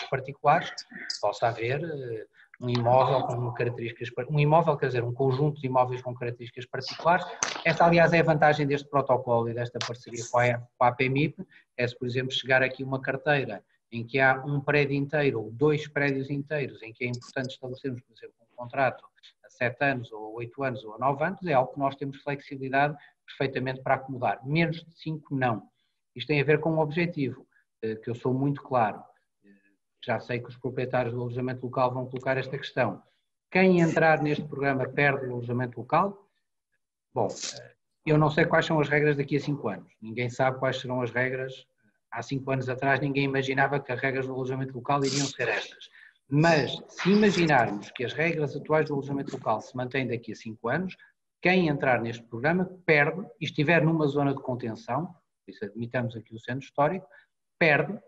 particulares, possa haver um imóvel com características, um conjunto de imóveis com características particulares. Esta, aliás, é a vantagem deste protocolo e desta parceria com a APMIP, é se, por exemplo, chegar aqui uma carteira em que há um prédio inteiro ou 2 prédios inteiros, em que é importante estabelecermos, por exemplo, um contrato a 7 anos, ou 8 anos, ou a 9 anos, é algo que nós temos flexibilidade perfeitamente para acomodar. Menos de 5, não. Isto tem a ver com um objetivo, que eu sou muito claro. Já sei que os proprietários do alojamento local vão colocar esta questão. Quem entrar neste programa perde o alojamento local? Bom, eu não sei quais são as regras daqui a 5 anos. Ninguém sabe quais serão as regras. Há 5 anos atrás ninguém imaginava que as regras do alojamento local iriam ser estas. Mas, se imaginarmos que as regras atuais do alojamento local se mantêm daqui a 5 anos, quem entrar neste programa perde, e estiver numa zona de contenção, por isso admitamos aqui o centro histórico, perde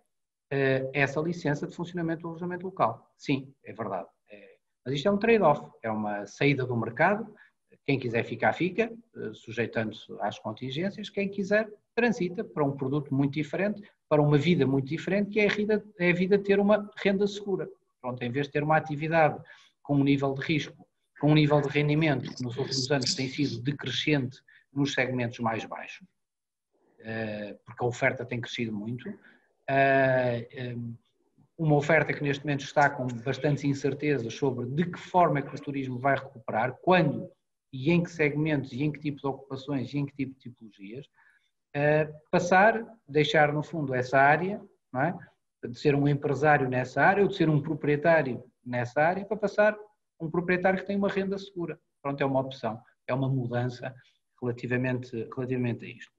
essa licença de funcionamento do alojamento local. Sim, é verdade. Mas isto é um trade-off, é uma saída do mercado. Quem quiser ficar, fica, sujeitando-se às contingências. Quem quiser, transita para um produto muito diferente, para uma vida muito diferente, que é a vida de ter uma renda segura. Pronto, em vez de ter uma atividade com um nível de risco, com um nível de rendimento que nos últimos anos tem sido decrescente nos segmentos mais baixos, porque a oferta tem crescido muito, uma oferta que neste momento está com bastantes incertezas sobre de que forma é que o turismo vai recuperar, quando e em que segmentos e em que tipo de ocupações e em que tipo de tipologias, deixar no fundo essa área, não é? De ser um empresário nessa área ou de ser um proprietário nessa área, para passar um proprietário que tem uma renda segura. Pronto, é uma opção, é uma mudança relativamente a isto.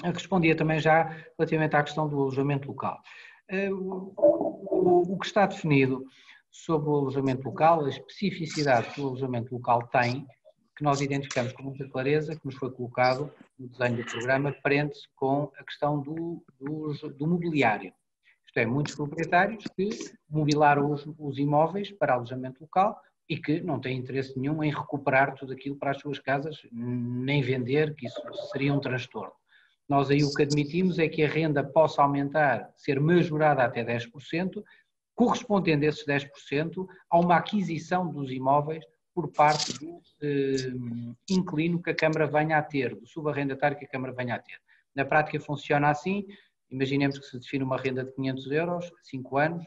Eu respondia também já relativamente à questão do alojamento local. O que está definido sobre o alojamento local, a especificidade que o alojamento local tem, que nós identificamos com muita clareza, que nos foi colocado no desenho do programa, prende-se com a questão do mobiliário. Isto é, muitos proprietários que mobilaram os imóveis para alojamento local e que não têm interesse nenhum em recuperar tudo aquilo para as suas casas, nem vender, que isso seria um transtorno. Nós aí o que admitimos é que a renda possa aumentar, ser majorada até 10%, correspondendo a esses 10% a uma aquisição dos imóveis por parte do inquilino que a Câmara venha a ter, do subarrendatário que a Câmara venha a ter. Na prática funciona assim, imaginemos que se define uma renda de 500 euros, 5 anos,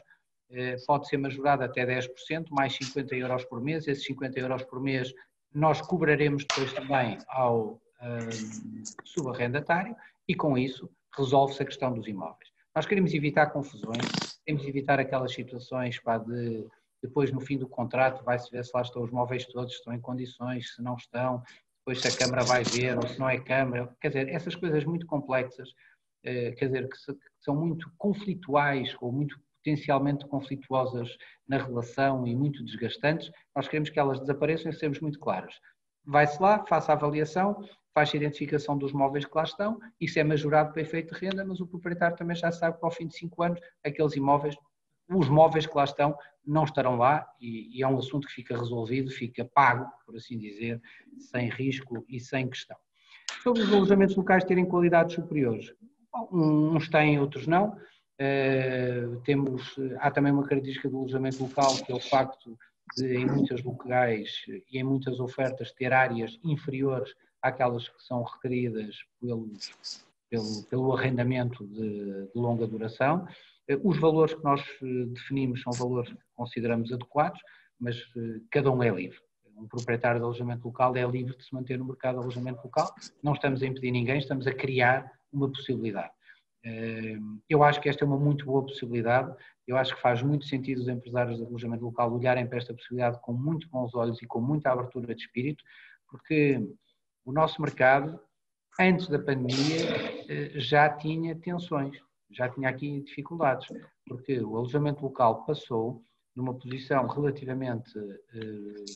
pode ser majorada até 10%, mais 50 euros por mês, esses 50 euros por mês nós cobraremos depois também ao subarrendatário e com isso resolve-se a questão dos imóveis. Nós queremos evitar confusões, queremos evitar aquelas situações de depois no fim do contrato vai-se ver se lá estão os móveis todos, se estão em condições, se não estão, depois se a Câmara vai ver ou se não é Câmara, quer dizer, essas coisas muito complexas, quer dizer, que são muito conflituais ou muito potencialmente conflituosas na relação e muito desgastantes, nós queremos que elas desapareçam e sejamos muito claros. Vai-se lá, faça a avaliação, faz a identificação dos móveis que lá estão, isso é majorado para efeito de renda, mas o proprietário também já sabe que ao fim de 5 anos aqueles imóveis, os móveis que lá estão, não estarão lá e é um assunto que fica resolvido, fica pago, por assim dizer, sem risco e sem questão. Sobre os alojamentos locais terem qualidades superiores, uns têm, outros não. Há também uma característica do alojamento local, que é o facto de, em muitos locais e em muitas ofertas, ter áreas inferiores àquelas que são requeridas pelo arrendamento de longa duração. Os valores que nós definimos são valores que consideramos adequados, mas cada um é livre. Um proprietário de alojamento local é livre de se manter no mercado de alojamento local. Não estamos a impedir ninguém, estamos a criar uma possibilidade. Eu acho que esta é uma muito boa possibilidade. Eu acho que faz muito sentido os empresários de alojamento local olharem para esta possibilidade com muito bons olhos e com muita abertura de espírito, porque o nosso mercado, antes da pandemia, já tinha tensões, já tinha aqui dificuldades, porque o alojamento local passou numa posição relativamente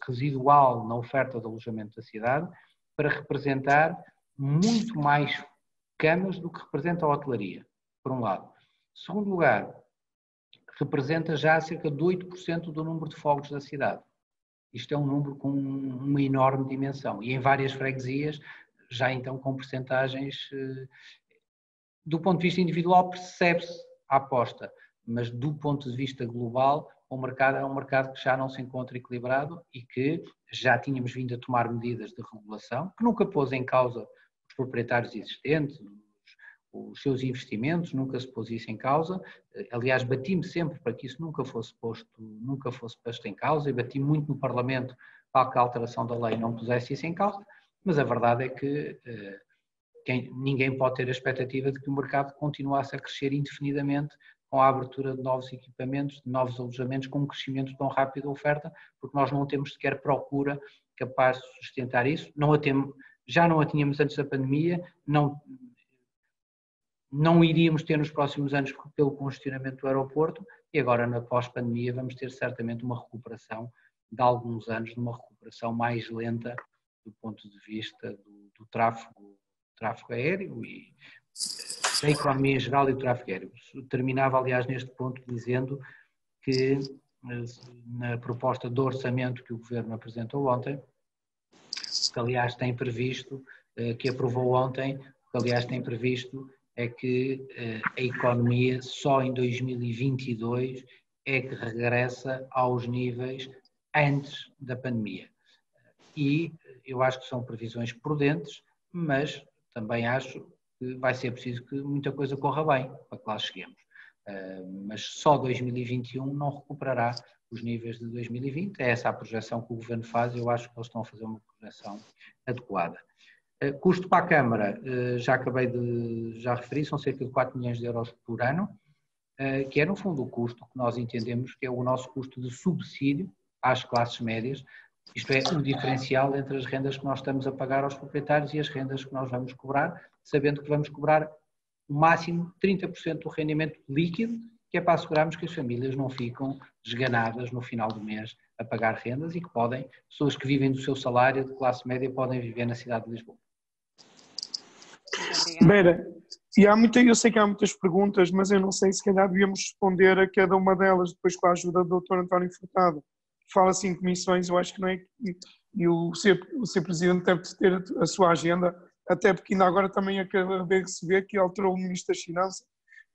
residual na oferta de alojamento da cidade, para representar muito mais camas do que representa a hotelaria, por um lado. Segundo lugar, representa já cerca de 8% do número de fogos da cidade. Isto é um número com uma enorme dimensão e em várias freguesias, já então com percentagens, do ponto de vista individual percebe-se a aposta, mas do ponto de vista global o mercado é um mercado que já não se encontra equilibrado e que já tínhamos vindo a tomar medidas de regulação, que nunca pôs em causa os proprietários existentes, os seus investimentos, nunca se pôs isso em causa. Aliás, bati-me sempre para que isso nunca fosse posto em causa e bati muito no Parlamento para que a alteração da lei não pusesse isso em causa, mas a verdade é que ninguém pode ter a expectativa de que o mercado continuasse a crescer indefinidamente com a abertura de novos equipamentos, de novos alojamentos, com um crescimento tão rápido da oferta, porque nós não temos sequer procura capaz de sustentar isso, já não a tínhamos antes da pandemia, não iríamos ter nos próximos anos pelo congestionamento do aeroporto e agora na pós-pandemia vamos ter certamente uma recuperação de alguns anos, uma recuperação mais lenta do ponto de vista do tráfego aéreo e da economia em geral e do tráfego aéreo. Terminava, aliás, neste ponto dizendo que na proposta de orçamento que o Governo apresentou ontem, que aliás tem previsto, que aprovou ontem, que aliás tem previsto é que a economia só em 2022 é que regressa aos níveis antes da pandemia. E eu acho que são previsões prudentes, mas também acho que vai ser preciso que muita coisa corra bem para que lá cheguemos. Mas só 2021 não recuperará os níveis de 2020, é essa a projeção que o Governo faz e eu acho que eles estão a fazer uma projeção adequada. Custo para a Câmara, já referi, são cerca de 4 milhões de euros por ano, que é no fundo o custo que nós entendemos que é o nosso custo de subsídio às classes médias, isto é, o diferencial entre as rendas que nós estamos a pagar aos proprietários e as rendas que nós vamos cobrar, sabendo que vamos cobrar o máximo 30% do rendimento líquido, que é para assegurarmos que as famílias não ficam desganadas no final do mês a pagar rendas e que pessoas que vivem do seu salário de classe média podem viver na cidade de Lisboa. Vera, eu sei que há muitas perguntas, mas eu não sei se calhar devíamos responder a cada uma delas depois com a ajuda do Dr. António Furtado. Fala assim em comissões, eu acho que não é, e o ser Presidente deve ter a sua agenda, até porque ainda agora também acabei de receber que alterou o Ministro das Finanças,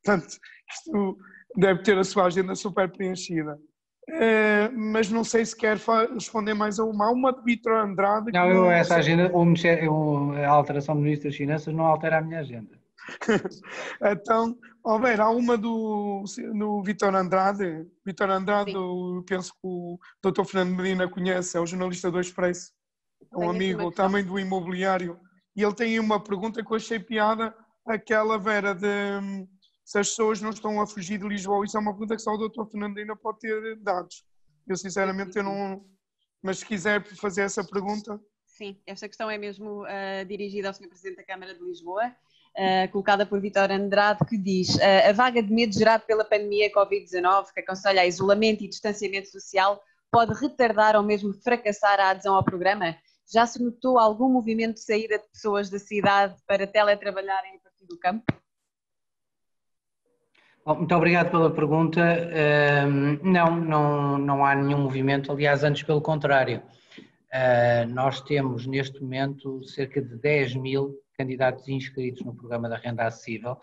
portanto, isto deve ter a sua agenda super preenchida. Mas não sei se quer responder mais a uma de Vítor Andrade. Não, essa agenda, a alteração do Ministro das Finanças não altera a minha agenda. Então, há uma do Vítor Andrade. Vítor Andrade, eu penso que o Dr. Fernando Medina conhece, é o jornalista do Expresso, é um amigo também do imobiliário. E ele tem uma pergunta que eu achei piada, aquela, Vera, de se as pessoas não estão a fugir de Lisboa. Isso é uma pergunta que só o Dr. Fernando Medina pode ter dados. Eu sinceramente eu não... Mas se quiser fazer essa pergunta... Sim, esta questão é mesmo dirigida ao Sr. Presidente da Câmara de Lisboa, colocada por Vítor Andrade, que diz: a vaga de medo gerada pela pandemia Covid-19, que aconselha a isolamento e distanciamento social, pode retardar ou mesmo fracassar a adesão ao programa? Já se notou algum movimento de saída de pessoas da cidade para teletrabalharem a partir do campo? Muito obrigado pela pergunta. Não há nenhum movimento, aliás, antes pelo contrário. Nós temos neste momento cerca de 10 mil candidatos inscritos no programa da renda acessível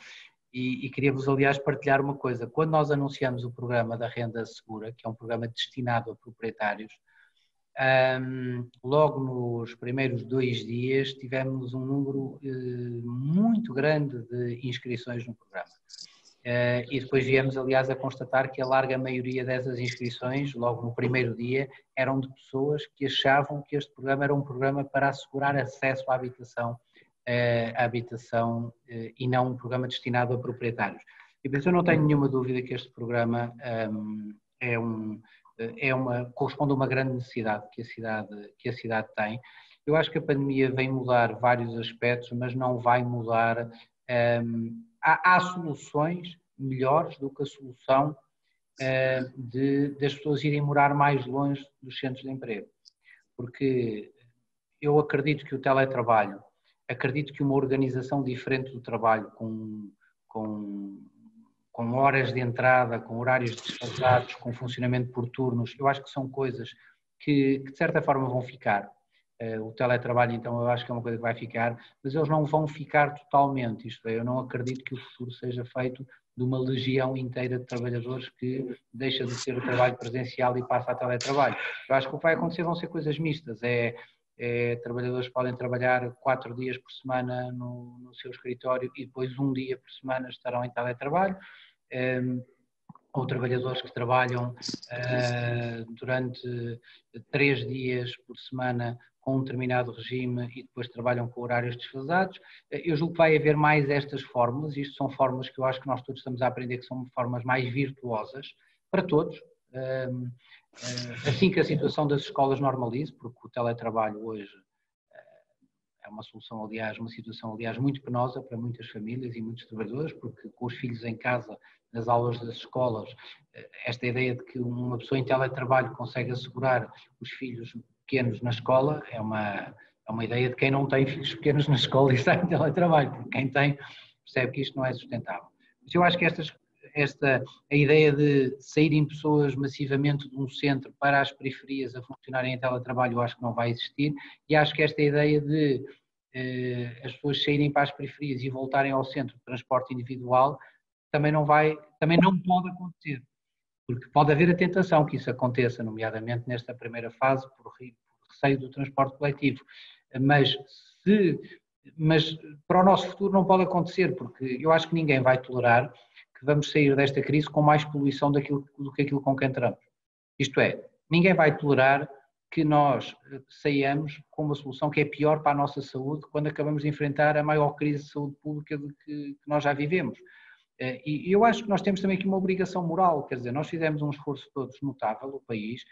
e queria-vos, aliás, partilhar uma coisa. Quando nós anunciamos o programa da renda segura, que é um programa destinado a proprietários, logo nos primeiros 2 dias tivemos um número muito grande de inscrições no programa. E depois viemos, aliás, a constatar que a larga maioria dessas inscrições, logo no primeiro dia, eram de pessoas que achavam que este programa era um programa para assegurar acesso à habitação e não um programa destinado a proprietários. E por isso eu não tenho nenhuma dúvida que este programa corresponde a uma grande necessidade que a cidade tem. Eu acho que a pandemia vem mudar vários aspectos, mas não vai mudar... Há soluções melhores do que a solução das pessoas irem morar mais longe dos centros de emprego. Porque eu acredito que o teletrabalho, acredito que uma organização diferente do trabalho, com horas de entrada, com horários desfasados, com funcionamento por turnos, eu acho que são coisas que de certa forma vão ficar. O teletrabalho, então, eu acho que é uma coisa que vai ficar, mas eles não vão ficar totalmente. Isto é, eu não acredito que o futuro seja feito de uma legião inteira de trabalhadores que deixa de ter o trabalho presencial e passa a teletrabalho. Eu acho que o que vai acontecer vão ser coisas mistas. Trabalhadores que podem trabalhar 4 dias por semana no seu escritório e depois 1 dia por semana estarão em teletrabalho. Ou trabalhadores que trabalham durante 3 dias por semana com um determinado regime e depois trabalham com horários desfasados. Eu julgo que vai haver mais estas fórmulas, isto são fórmulas que eu acho que nós todos estamos a aprender que são formas mais virtuosas para todos, assim que a situação das escolas normalize, porque o teletrabalho hoje é uma solução, aliás, uma situação, aliás, muito penosa para muitas famílias e muitos trabalhadores, porque com os filhos em casa, nas aulas das escolas, esta ideia de que uma pessoa em teletrabalho consegue assegurar os filhos pequenos na escola é uma ideia de quem não tem filhos pequenos na escola e está em teletrabalho, porque quem tem percebe que isto não é sustentável. Mas eu acho que a ideia de saírem pessoas massivamente de um centro para as periferias a funcionarem em teletrabalho, eu acho que não vai existir, e acho que esta ideia de as pessoas saírem para as periferias e voltarem ao centro de transporte individual também não pode acontecer, porque pode haver a tentação que isso aconteça, nomeadamente nesta primeira fase, por receio do transporte coletivo, mas para o nosso futuro não pode acontecer, porque eu acho que ninguém vai tolerar que vamos sair desta crise com mais poluição do que aquilo com que entramos. Isto é, ninguém vai tolerar que nós saiamos com uma solução que é pior para a nossa saúde quando acabamos de enfrentar a maior crise de saúde pública que nós já vivemos. E eu acho que nós temos também aqui uma obrigação moral, quer dizer, nós fizemos um esforço todos notável, o país,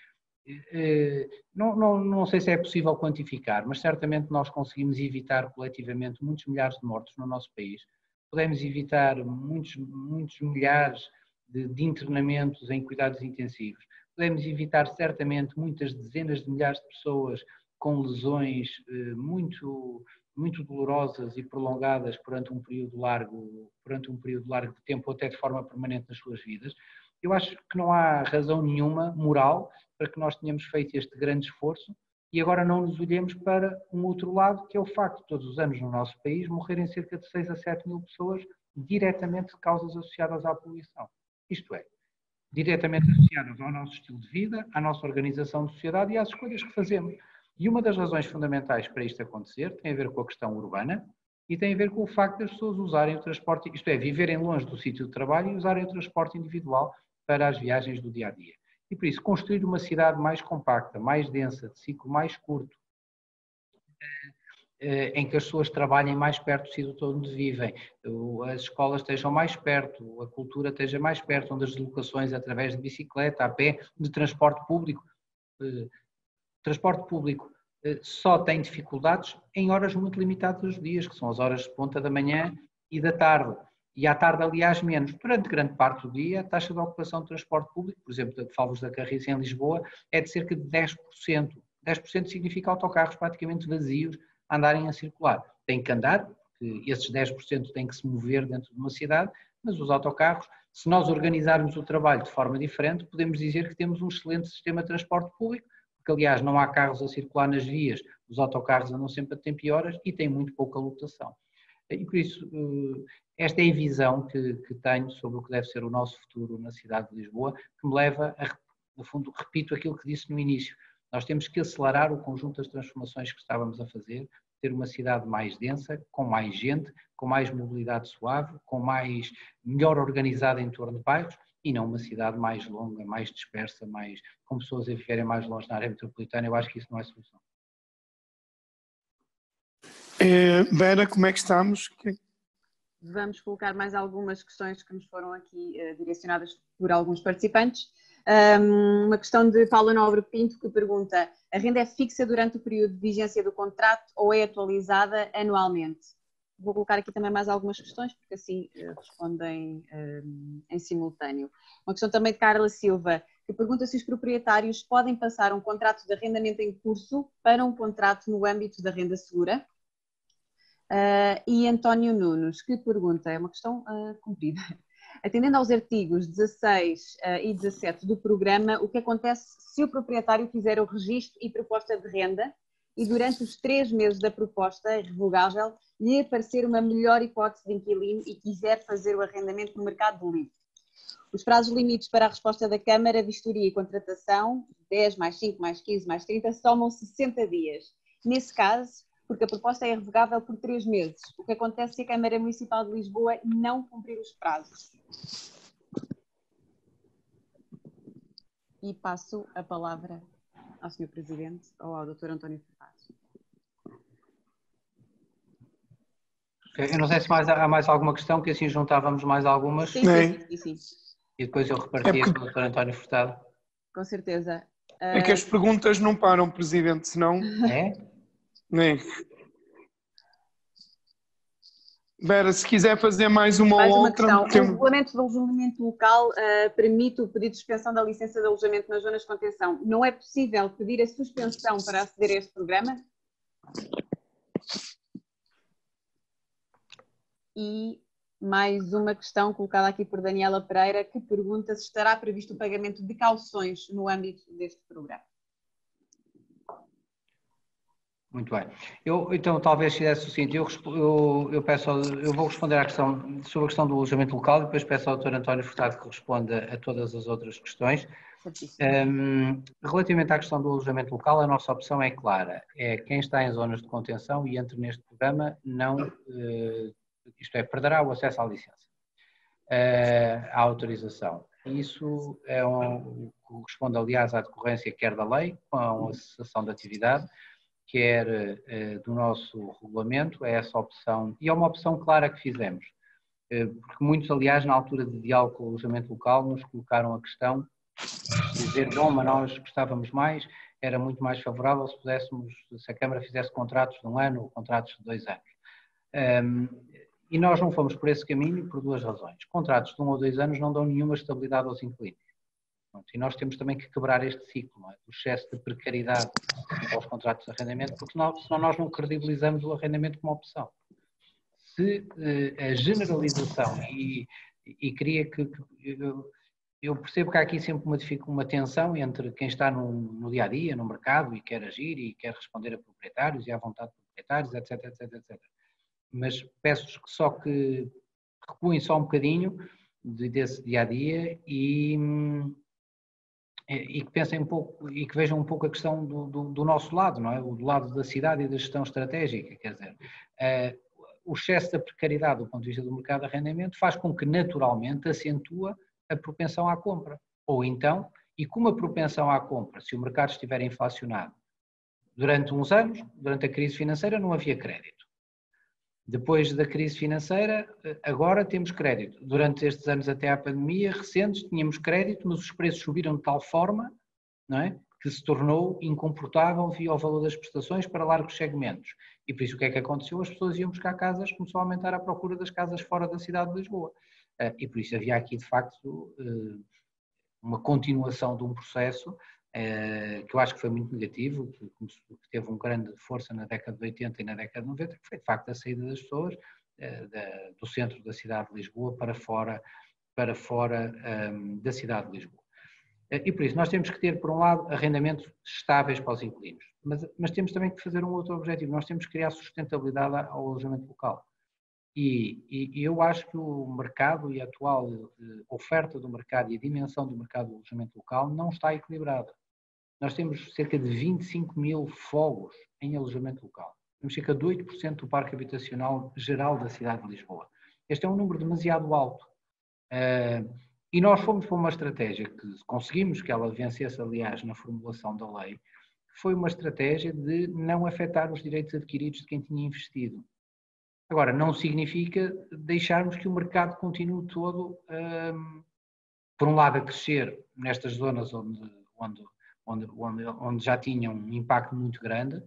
não sei se é possível quantificar, mas certamente nós conseguimos evitar coletivamente muitos milhares de mortos no nosso país, podemos evitar muitos milhares de internamentos em cuidados intensivos, podemos evitar certamente muitas dezenas de milhares de pessoas com lesões muito dolorosas e prolongadas durante um período largo de tempo, ou até de forma permanente nas suas vidas. Eu acho que não há razão nenhuma moral para que nós tenhamos feito este grande esforço e agora não nos olhemos para um outro lado, que é o facto de todos os anos no nosso país morrerem cerca de 6 a 7 mil pessoas diretamente de causas associadas à poluição. Isto é, diretamente associadas ao nosso estilo de vida, à nossa organização de sociedade e às escolhas que fazemos. E uma das razões fundamentais para isto acontecer tem a ver com a questão urbana e tem a ver com o facto das pessoas usarem o transporte, isto é, viverem longe do sítio de trabalho e usarem o transporte individual para as viagens do dia a dia. E por isso, construir uma cidade mais compacta, mais densa, de ciclo mais curto, em que as pessoas trabalhem mais perto do sítio onde vivem, as escolas estejam mais perto, a cultura esteja mais perto, onde as deslocações através de bicicleta, a pé, de transporte público só tem dificuldades em horas muito limitadas dos dias, que são as horas de ponta da manhã e da tarde. E à tarde, aliás, menos. Durante grande parte do dia, a taxa de ocupação de transporte público, por exemplo, de Favos da Carris em Lisboa, é de cerca de 10%. 10% significa autocarros praticamente vazios a andarem a circular. Tem que andar, porque esses 10% têm que se mover dentro de uma cidade, mas os autocarros, se nós organizarmos o trabalho de forma diferente, podemos dizer que temos um excelente sistema de transporte público, porque aliás não há carros a circular nas vias, os autocarros andam sempre a tempo e horas e têm muito pouca lotação. E por isso, esta é a visão que tenho sobre o que deve ser o nosso futuro na cidade de Lisboa, que me leva a, no fundo, repito aquilo que disse no início, nós temos que acelerar o conjunto das transformações que estávamos a fazer, ter uma cidade mais densa, com mais gente, com mais mobilidade suave, melhor organizada em torno de bairros, e não uma cidade mais longa, mais dispersa, com pessoas a viverem mais longe na área metropolitana. Eu acho que isso não é solução. Vera, como é que estamos? Vamos colocar mais algumas questões que nos foram aqui direcionadas por alguns participantes. Uma questão de Paula Nobre Pinto, que pergunta: a renda é fixa durante o período de vigência do contrato ou é atualizada anualmente? vou colocar aqui também mais algumas questões, porque assim respondem em simultâneo. Uma questão também de Carla Silva, que pergunta se os proprietários podem passar um contrato de arrendamento em curso para um contrato no âmbito da renda segura. E António Nunes, que pergunta, é uma questão comprida. Atendendo aos artigos 16 e 17 do programa, o que acontece se o proprietário fizer o registro e proposta de renda e durante os 3 meses da proposta revogável lhe aparecer uma melhor hipótese de inquilino e quiser fazer o arrendamento no mercado livre? Os prazos limites para a resposta da Câmara, vistoria e contratação, 10 mais 5 mais 15 mais 30, somam 60 dias. Nesse caso, porque a proposta é revogável por 3 meses, o que acontece se a Câmara Municipal de Lisboa não cumprir os prazos? E passo a palavra ao Sr. Presidente ou ao Dr. António Furtado. Eu não sei se há mais alguma questão, que assim juntávamos mais algumas. Sim. E depois eu repartia com o Dr. António Furtado. Com certeza. É que as perguntas não param, Presidente, senão... É? É. Vera, se quiser fazer mais uma ou outra... Questão. O regulamento de alojamento local permite o pedido de suspensão da licença de alojamento nas zonas de contenção. Não é possível pedir a suspensão para aceder a este programa? E mais uma questão colocada aqui por Daniela Pereira, que pergunta se estará previsto o pagamento de cauções no âmbito deste programa. Muito bem. Eu, então, talvez fizesse o seguinte, eu vou responder à questão, sobre a questão do alojamento local, e depois peço ao Dr. António Furtado que responda a todas as outras questões. Relativamente à questão do alojamento local, a nossa opção é clara, é quem está em zonas de contenção e entra neste programa não, isto é, perderá o acesso à licença, à autorização. Isso corresponde, aliás, à decorrência quer da lei, com a cessação de atividade, quer do nosso regulamento, é essa opção, e é uma opção clara que fizemos, porque muitos, aliás, na altura de diálogo com o alojamento local, nos colocaram a questão de dizer, bom, mas nós gostávamos mais, era muito mais favorável se a Câmara fizesse contratos de 1 ano ou contratos de 2 anos. E nós não fomos por esse caminho por 2 razões. Contratos de 1 ou 2 anos não dão nenhuma estabilidade aos inquilinos. E nós temos também que quebrar este ciclo, não é? Do excesso de precariedade aos contratos de arrendamento, porque senão nós não credibilizamos o arrendamento como opção. Se a generalização, e queria que eu percebo que há aqui sempre uma tensão entre quem está no dia-a-dia, no mercado, e quer agir, e quer responder a proprietários, e à vontade de proprietários, etc, etc, etc. Mas peço-vos que recuem só um bocadinho desse dia-a-dia e que pensem um pouco e que vejam um pouco a questão do nosso lado, não é? Do lado da cidade e da gestão estratégica, quer dizer, o excesso da precariedade do ponto de vista do mercado de arrendamento faz com que naturalmente acentua a propensão à compra. Ou então, e como a propensão à compra, se o mercado estiver inflacionado durante uns anos, durante a crise financeira não havia crédito. Depois da crise financeira, agora temos crédito. Durante estes anos até à pandemia, recentes, tínhamos crédito, mas os preços subiram de tal forma, não é, que se tornou incomportável via o valor das prestações para largos segmentos. E por isso o que é que aconteceu? As pessoas iam buscar casas, começou a aumentar a procura das casas fora da cidade de Lisboa. E por isso havia aqui, de facto, uma continuação de um processo que eu acho que foi muito negativo, que teve uma grande força na década de 80 e na década de 90, que foi de facto a saída das pessoas do centro da cidade de Lisboa para fora da cidade de Lisboa. E por isso nós temos que ter, por um lado, arrendamentos estáveis para os inquilinos, mas temos também que fazer um outro objetivo, nós temos que criar sustentabilidade ao alojamento local. E eu acho que o mercado e a atual oferta do mercado e a dimensão do mercado do alojamento local não está equilibrada. Nós temos cerca de 25 mil fogos em alojamento local. Temos cerca de 8% do parque habitacional geral da cidade de Lisboa. Este é um número demasiado alto. E nós fomos para uma estratégia que conseguimos que ela vencesse, aliás, na formulação da lei, que foi uma estratégia de não afetar os direitos adquiridos de quem tinha investido. Agora, não significa deixarmos que o mercado continue todo, por um lado, a crescer nestas zonas onde já tinham um impacto muito grande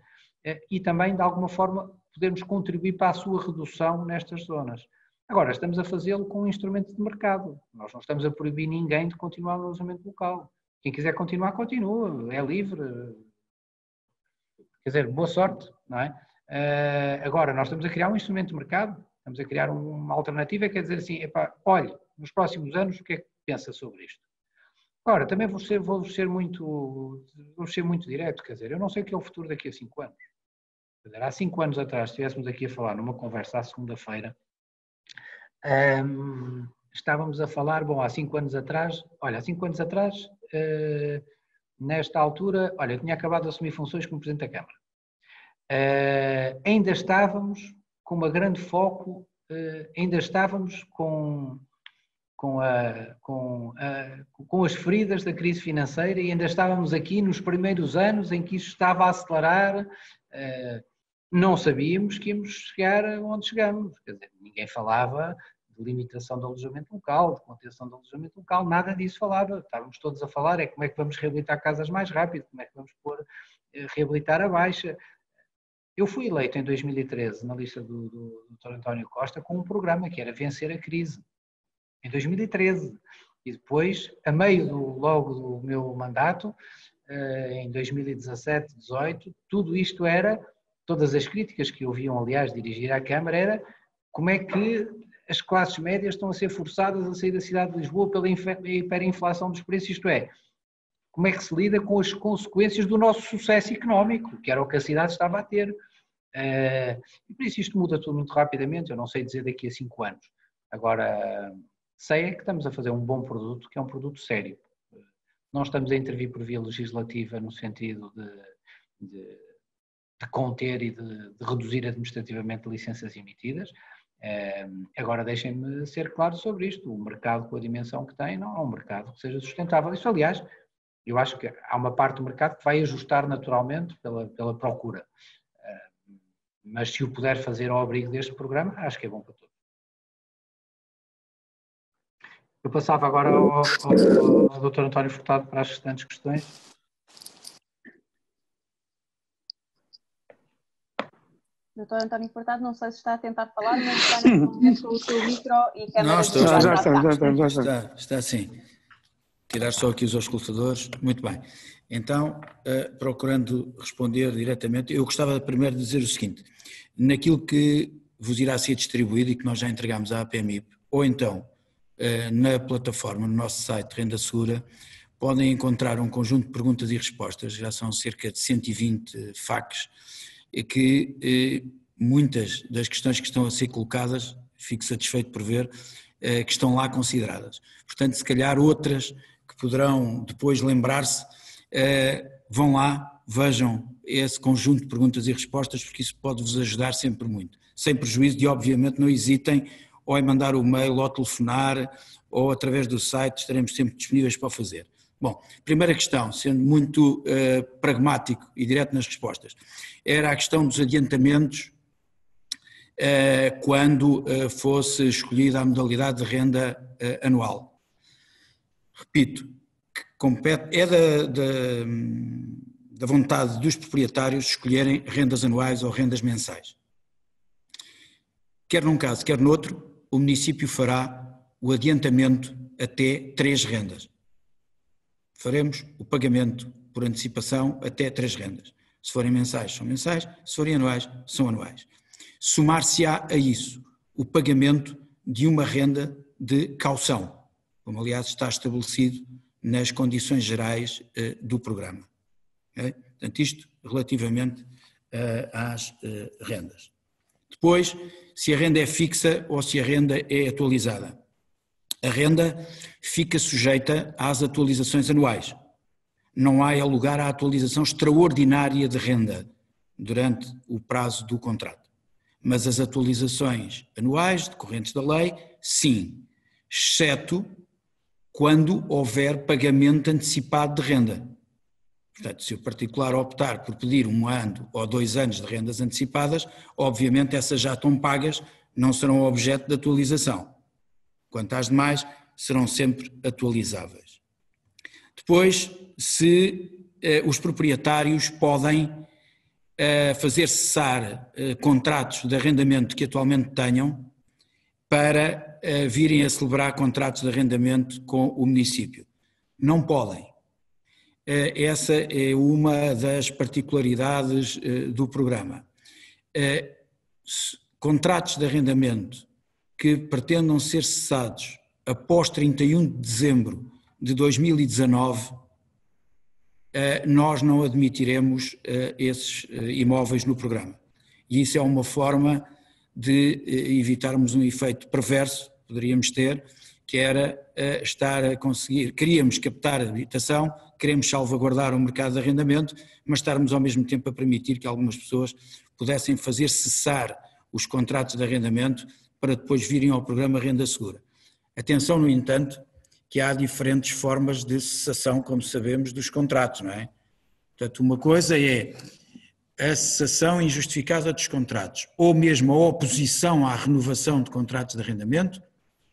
e também, de alguma forma, podermos contribuir para a sua redução nestas zonas. Agora, estamos a fazê-lo com um instrumento de mercado. Nós não estamos a proibir ninguém de continuar no alojamento local. Quem quiser continuar, continua, é livre. Quer dizer, boa sorte, não é? Agora, nós estamos a criar um instrumento de mercado, estamos a criar uma alternativa, quer dizer assim, epá, olhe, nos próximos anos, o que é que pensa sobre isto? Agora, também vou ser muito direto, quer dizer, eu não sei o que é o futuro daqui a 5 anos. Quer dizer, há 5 anos atrás, se estivéssemos aqui a falar numa conversa à segunda-feira, estávamos a falar, bom, há 5 anos atrás, nesta altura, olha, eu tinha acabado de assumir funções como Presidente da Câmara. Ainda estávamos com um grande foco, ainda estávamos com as feridas da crise financeira e ainda estávamos aqui nos primeiros anos em que isso estava a acelerar, não sabíamos que íamos chegar onde chegamos, quer dizer, ninguém falava de limitação do alojamento local, de contenção do alojamento local, nada disso falava, estávamos todos a falar como é que vamos reabilitar casas mais rápido, como é que vamos reabilitar a baixa. Eu fui eleito em 2013 na lista do Dr. António Costa com um programa que era vencer a crise, em 2013, e depois, a meio logo do meu mandato, em 2017, 2018, tudo isto era, todas as críticas que ouviam, aliás, dirigir à Câmara, era como é que as classes médias estão a ser forçadas a sair da cidade de Lisboa pela hiperinflação dos preços, isto é, como é que se lida com as consequências do nosso sucesso económico, que era o que a cidade estava a ter. E por isso isto muda tudo muito rapidamente, eu não sei dizer daqui a 5 anos. Agora, sei é que estamos a fazer um bom produto, que é um produto sério. Não estamos a intervir por via legislativa no sentido de conter e de reduzir administrativamente licenças emitidas. Agora deixem-me ser claro sobre isto, o mercado com a dimensão que tem não é um mercado que seja sustentável. Isso, aliás, eu acho que há uma parte do mercado que vai ajustar naturalmente pela procura, mas se o puder fazer ao abrigo deste programa, acho que é bom para todos. Eu passava agora ao Dr. António Furtado para as restantes questões. Dr. António Furtado, não sei se está a tentar falar, mas está neste momento com o seu micro e câmera. Não, estou, já. Está sim. Tirar só aqui os auscultadores. Muito bem. Então, procurando responder diretamente, eu gostava primeiro de dizer o seguinte, naquilo que vos irá ser distribuído e que nós já entregamos à APMIP, ou então na plataforma, no nosso site Renda Segura, podem encontrar um conjunto de perguntas e respostas, já são cerca de 120 FAQs, e que muitas das questões que estão a ser colocadas, fico satisfeito por ver, que estão lá consideradas. Portanto, se calhar outras que poderão depois lembrar-se, vão lá, vejam esse conjunto de perguntas e respostas, porque isso pode-vos ajudar sempre muito. Sem prejuízo de, obviamente, não hesitem ou em mandar o mail, ou telefonar, ou através do site, estaremos sempre disponíveis para o fazer. Bom, primeira questão, sendo muito pragmático e direto nas respostas, era a questão dos adiantamentos quando fosse escolhida a modalidade de renda anual. Repito, que compete, é da vontade dos proprietários escolherem rendas anuais ou rendas mensais. Quer num caso, quer no outro, o município fará o adiantamento até 3 rendas. Faremos o pagamento por antecipação até 3 rendas. Se forem mensais, são mensais, se forem anuais, são anuais. Somar-se-á a isso o pagamento de uma renda de caução, como aliás está estabelecido nas condições gerais do programa. Okay? Portanto, isto relativamente às rendas. Depois, se a renda é fixa ou se a renda é atualizada. A renda fica sujeita às atualizações anuais. Não há lugar à atualização extraordinária de renda durante o prazo do contrato. Mas as atualizações anuais decorrentes da lei, sim, exceto quando houver pagamento antecipado de renda. Portanto, se o particular optar por pedir 1 ano ou 2 anos de rendas antecipadas, obviamente essas já estão pagas, não serão objeto de atualização. Quanto às demais, serão sempre atualizáveis. Depois, se os proprietários podem a fazer cessar contratos de arrendamento que atualmente tenham para virem a celebrar contratos de arrendamento com o município. Não podem. Essa é uma das particularidades do programa. Contratos de arrendamento que pretendam ser cessados após 31 de dezembro de 2019, nós não admitiremos esses imóveis no programa. E isso é uma forma de evitarmos um efeito perverso que poderíamos ter, que era estar a conseguir, queríamos captar a habitação, queremos salvaguardar o mercado de arrendamento, mas estarmos ao mesmo tempo a permitir que algumas pessoas pudessem fazer cessar os contratos de arrendamento para depois virem ao programa Renda Segura. Atenção, no entanto, que há diferentes formas de cessação, como sabemos, dos contratos, não é? Portanto, uma coisa é a cessação injustificada dos contratos, ou mesmo a oposição à renovação de contratos de arrendamento,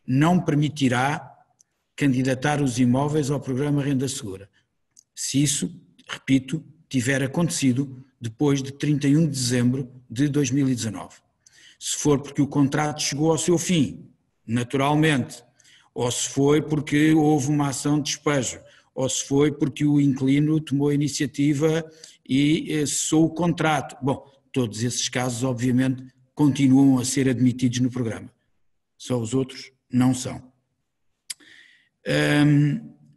não permitirá candidatar os imóveis ao programa Renda Segura. Se isso, repito, tiver acontecido depois de 31 de dezembro de 2019. Se for porque o contrato chegou ao seu fim, naturalmente, ou se foi porque houve uma ação de despejo, ou se foi porque o inquilino tomou a iniciativa e cessou o contrato. Bom, todos esses casos, obviamente, continuam a ser admitidos no programa. Só os outros não são.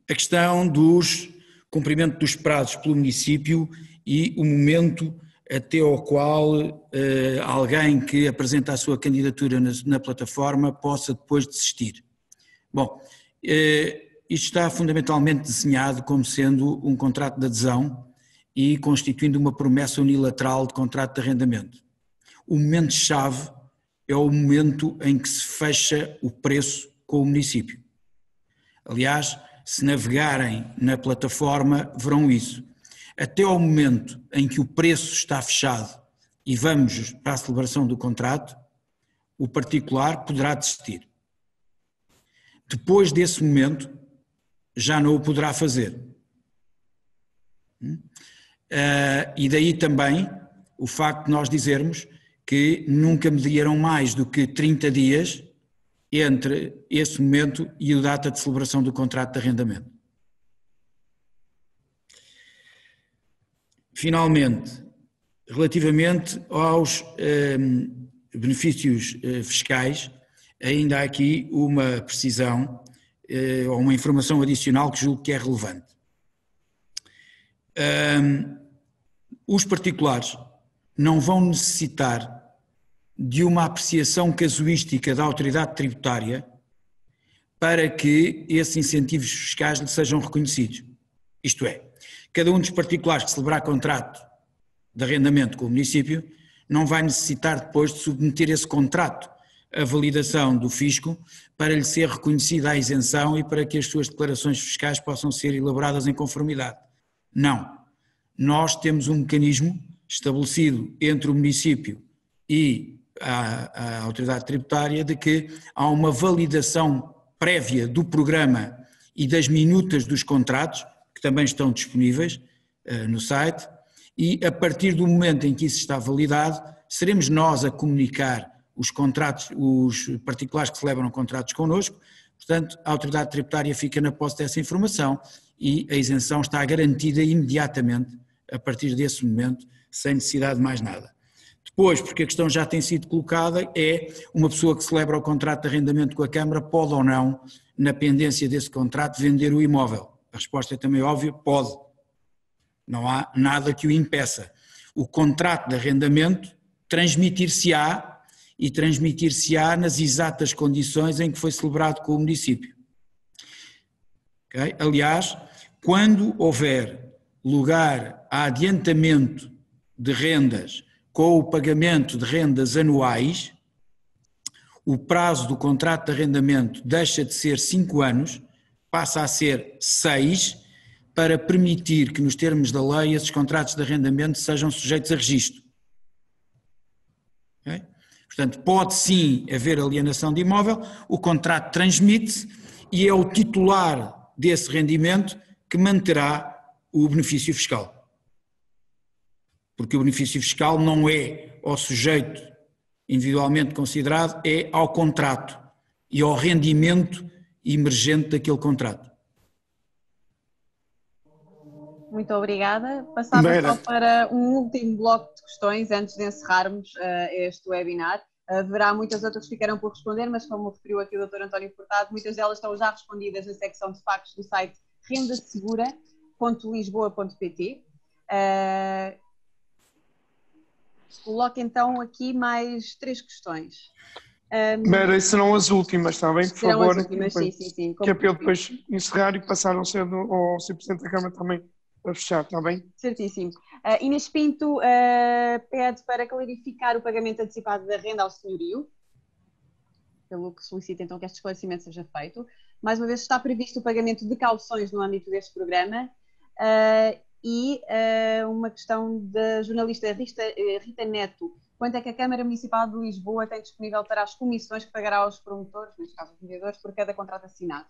A questão dos cumprimento dos prazos pelo município e o momento até ao qual alguém que apresenta a sua candidatura na plataforma possa depois desistir. Bom, isto está fundamentalmente desenhado como sendo um contrato de adesão e constituindo uma promessa unilateral de contrato de arrendamento. O momento-chave é o momento em que se fecha o preço com o município. Aliás, se navegarem na plataforma, verão isso. Até ao momento em que o preço está fechado e vamos para a celebração do contrato, o particular poderá desistir. Depois desse momento, já não o poderá fazer. E daí também o facto de nós dizermos que nunca mediram mais do que 30 dias entre esse momento e a data de celebração do contrato de arrendamento. Finalmente, relativamente aos benefícios fiscais, ainda há aqui uma precisão ou uma informação adicional que julgo que é relevante. Os particulares não vão necessitar de uma apreciação casuística da autoridade tributária para que esses incentivos fiscais lhe sejam reconhecidos. Isto é, cada um dos particulares que celebrar contrato de arrendamento com o município não vai necessitar depois de submeter esse contrato à validação do fisco para lhe ser reconhecida a isenção e para que as suas declarações fiscais possam ser elaboradas em conformidade. Não. Nós temos um mecanismo estabelecido entre o município e a autoridade tributária de que há uma validação prévia do programa e das minutas dos contratos, que também estão disponíveis no site, e a partir do momento em que isso está validado, seremos nós a comunicar os contratos, os particulares que celebram contratos connosco, portanto a autoridade tributária fica na posse dessa informação e a isenção está garantida imediatamente a partir desse momento, sem necessidade de mais nada. Depois, porque a questão já tem sido colocada, é uma pessoa que celebra o contrato de arrendamento com a Câmara pode ou não, na pendência desse contrato, vender o imóvel? A resposta é também óbvia, pode. Não há nada que o impeça. O contrato de arrendamento transmitir-se-á e transmitir-se-á nas exatas condições em que foi celebrado com o município. Okay? Aliás, quando houver lugar a adiantamento de rendas com o pagamento de rendas anuais, o prazo do contrato de arrendamento deixa de ser 5 anos, passa a ser 6, para permitir que nos termos da lei esses contratos de arrendamento sejam sujeitos a registro. Okay? Portanto, pode sim haver alienação de imóvel, o contrato transmite-se e é o titular desse rendimento que manterá o benefício fiscal. porque o benefício fiscal não é ao sujeito individualmente considerado, é ao contrato e ao rendimento emergente daquele contrato. Muito obrigada. Passava só para um último bloco de questões antes de encerrarmos este webinar. Haverá muitas outras que ficarão por responder, mas como referiu aqui o Dr. António Furtado, muitas delas estão já respondidas na secção de factos do site rendasegura.lisboa.pt. Coloco então aqui mais 3 questões. Mera, serão as últimas, está bem? Por favor. As últimas, sim. Que é para eu depois encerrar e passar ao Sr. Presidente da Câmara também para fechar, está bem? Certíssimo. Inês Pinto pede para clarificar o pagamento antecipado da renda ao senhorio, pelo que solicita então que este esclarecimento seja feito. Mais uma vez, está previsto o pagamento de cauções no âmbito deste programa. E uma questão da jornalista Rita Neto. Quanto é que a Câmara Municipal de Lisboa tem disponível para as comissões que pagará aos promotores, neste caso os mediadores, por cada contrato assinado?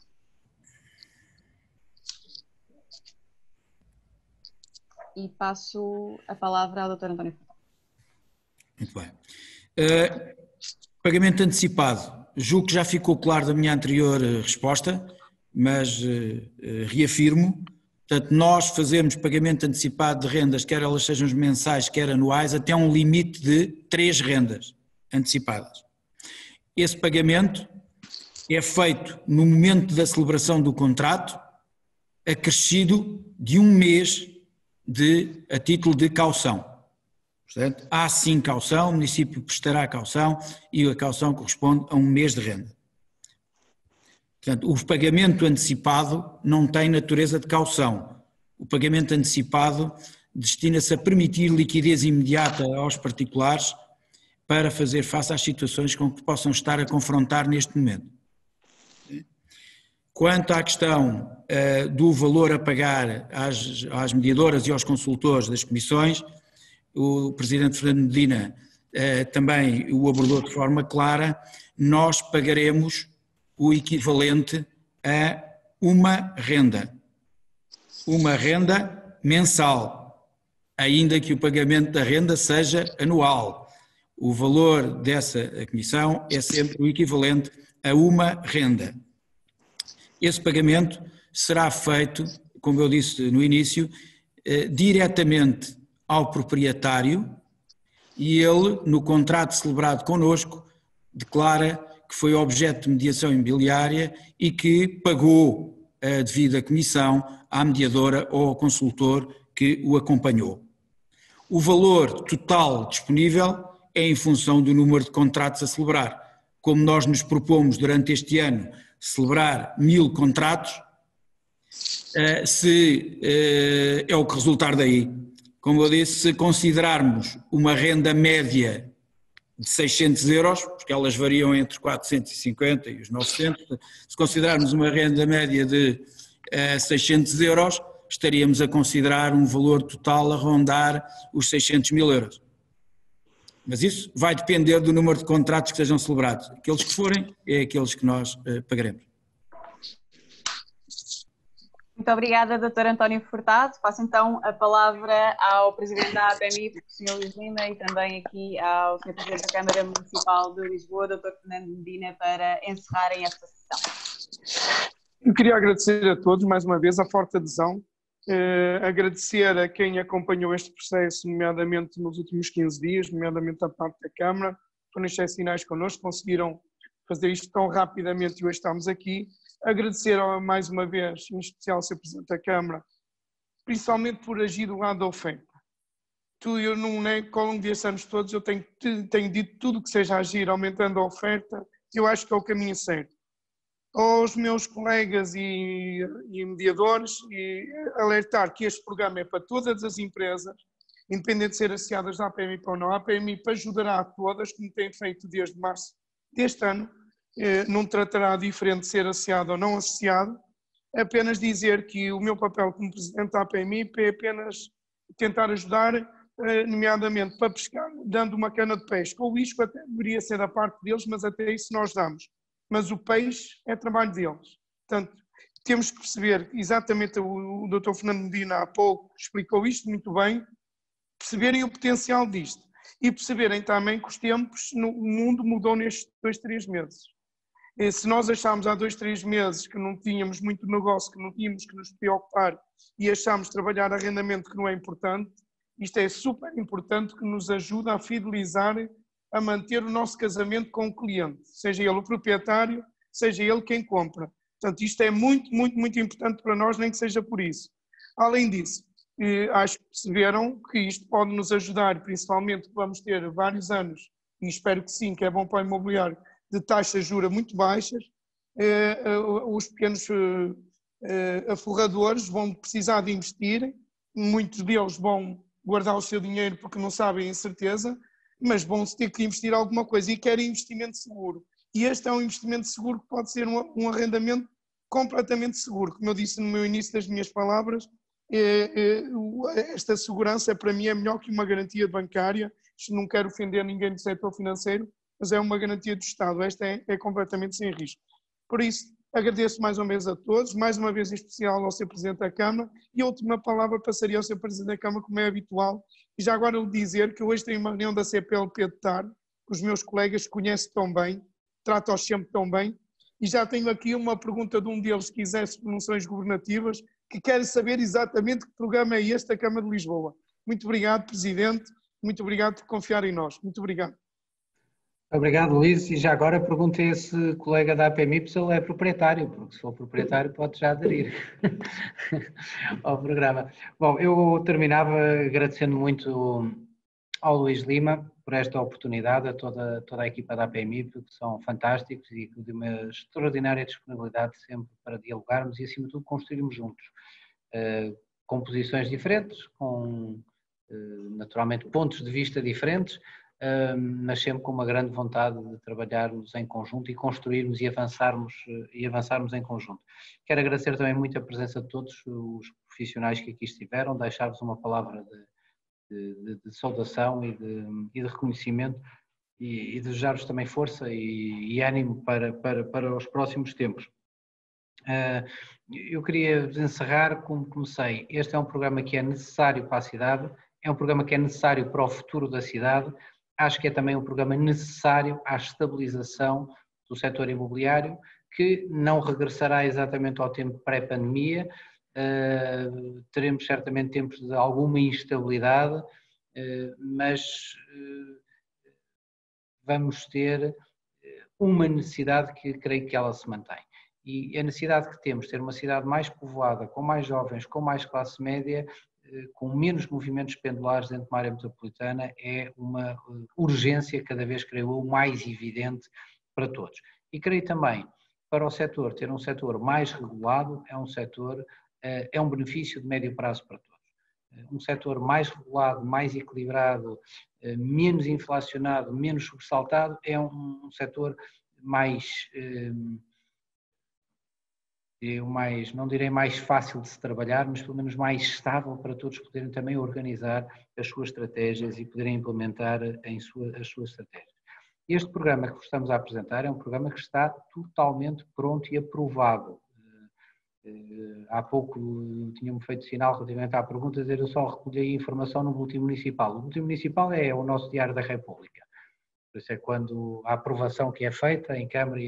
E passo a palavra ao Dr. António Furtado. Muito bem. Pagamento antecipado. Julgo que já ficou claro da minha anterior resposta, mas reafirmo. Portanto, nós fazemos pagamento antecipado de rendas, quer elas sejam mensais, quer anuais, até um limite de 3 rendas antecipadas. Esse pagamento é feito no momento da celebração do contrato, acrescido de 1 mês a título de caução. Portanto, há sim caução, o município prestará a caução e a caução corresponde a 1 mês de renda. Portanto, o pagamento antecipado não tem natureza de caução. O pagamento antecipado destina-se a permitir liquidez imediata aos particulares para fazer face às situações com que possam estar a confrontar neste momento. Quanto à questão do valor a pagar às mediadoras e aos consultores das comissões, o Presidente Fernando Medina também o abordou de forma clara. Nós pagaremos o equivalente a uma renda mensal, ainda que o pagamento da renda seja anual. O valor dessa comissão é sempre o equivalente a uma renda. Esse pagamento será feito, como eu disse no início, diretamente ao proprietário, e ele, no contrato celebrado connosco, declara que foi objeto de mediação imobiliária e que pagou a devida comissão à mediadora ou ao consultor que o acompanhou. O valor total disponível é em função do número de contratos a celebrar. Como nós nos propomos durante este ano celebrar 1000 contratos, é o que resultar daí. Como eu disse, se considerarmos uma renda média de 600 euros, porque elas variam entre 450 e os 900, se considerarmos uma renda média de 600 euros, estaríamos a considerar um valor total a rondar os 600 mil euros. Mas isso vai depender do número de contratos que sejam celebrados. Aqueles que forem, é aqueles que nós pagaremos. Muito obrigada, Dr. António Furtado. Passo então a palavra ao Presidente da APMI, Sr. Luís Lima, e também aqui ao Sr. Presidente da Câmara Municipal de Lisboa, Dr. Fernando Medina, para encerrarem esta sessão. Eu queria agradecer a todos, mais uma vez, a forte adesão. Agradecer a quem acompanhou este processo, nomeadamente nos últimos 15 dias, nomeadamente a parte da Câmara, foram excepcionais connosco, conseguiram fazer isto tão rapidamente e hoje estamos aqui. Agradecer mais uma vez, em especial ao Sr. Presidente da Câmara, principalmente por agir do lado da oferta. Eu não, ao longo destes anos todos, eu tenho dito tudo que seja agir aumentando a oferta, eu acho que é o caminho certo. Aos meus colegas e mediadores, e alertar que este programa é para todas as empresas, independente de ser associadas à APMI ou não. A APMI ajudará a todas, como tem feito desde março deste ano, não tratará diferente de ser associado ou não associado, apenas dizer que o meu papel como Presidente da APMI é apenas tentar ajudar, nomeadamente para pescar, dando uma cana de pesca. O isco até deveria ser da parte deles, mas até isso nós damos. Mas o peixe é trabalho deles. Portanto, temos que perceber exatamente, o Dr. Fernando Medina há pouco explicou isto muito bem, perceberem o potencial disto e perceberem também que os tempos no mundo mudou nestes 2, 3 meses. E se nós achámos há 2, 3 meses que não tínhamos muito negócio, que não tínhamos que nos preocupar e achámos trabalhar arrendamento que não é importante, isto é super importante, que nos ajuda a fidelizar, a manter o nosso casamento com o cliente, seja ele o proprietário, seja ele quem compra. Portanto, isto é muito, muito, muito importante para nós, nem que seja por isso. Além disso, acho que perceberam que isto pode nos ajudar, principalmente que vamos ter vários anos, e espero que sim, que é bom para o imobiliário, de taxas de juros muito baixas. Os pequenos aforradores vão precisar de investir, muitos deles vão guardar o seu dinheiro porque não sabem a certeza, mas vão ter que investir alguma coisa e querem investimento seguro. E este é um investimento seguro que pode ser um arrendamento completamente seguro. Como eu disse no meu início das minhas palavras, esta segurança para mim é melhor que uma garantia bancária. Não quero ofender ninguém do setor financeiro, mas é uma garantia do Estado. Esta é completamente sem risco. Por isso, agradeço mais uma vez a todos, mais uma vez em especial ao Sr. Presidente da Câmara, e a última palavra passaria ao Sr. Presidente da Câmara, como é habitual, e já agora lhe dizer que hoje tenho uma reunião da CPLP de tarde, que os meus colegas conhecem tão bem, tratam-os sempre tão bem, e já tenho aqui uma pergunta de um deles que exerce funções governativas, que quer saber exatamente que programa é este da Câmara de Lisboa. Muito obrigado, Presidente, muito obrigado por confiar em nós. Muito obrigado. Obrigado, Luís. E já agora perguntei a esse colega da APMI se ele é proprietário, porque se for proprietário pode já aderir ao programa. Bom, eu terminava agradecendo muito ao Luís Lima por esta oportunidade, a toda a equipa da APMI, porque são fantásticos e de uma extraordinária disponibilidade sempre para dialogarmos e, acima de tudo, construirmos juntos, com posições diferentes, com, naturalmente, pontos de vista diferentes, mas sempre com uma grande vontade de trabalharmos em conjunto e construirmos e avançarmos em conjunto. Quero agradecer também muito a presença de todos os profissionais que aqui estiveram, deixar-vos uma palavra de saudação e de reconhecimento e desejar-vos também força e ânimo para os próximos tempos. Eu queria encerrar como comecei. Este é um programa que é necessário para a cidade, é um programa que é necessário para o futuro da cidade. Acho que é também um programa necessário à estabilização do setor imobiliário, que não regressará exatamente ao tempo pré-pandemia. Teremos certamente tempos de alguma instabilidade, mas vamos ter uma necessidade que creio que ela se mantém. E a necessidade que temos de ter uma cidade mais povoada, com mais jovens, com mais classe média, com menos movimentos pendulares dentro de uma área metropolitana, é uma urgência cada vez, creio eu, mais evidente para todos. E creio também, para o setor, ter um setor mais regulado é um benefício de médio prazo para todos. Um setor mais regulado, mais equilibrado, menos inflacionado, menos sobressaltado, é um setor mais... não direi mais fácil de se trabalhar, mas pelo menos mais estável para todos poderem também organizar as suas estratégias e poderem implementar as suas estratégias. Este programa que vos estamos a apresentar é um programa que está totalmente pronto e aprovado. Há pouco tinha-me feito sinal relativamente à pergunta, dizer eu só recolhi a informação no Boletim Municipal. O Boletim Municipal é o nosso Diário da República. Por isso é quando a aprovação que é feita em Câmara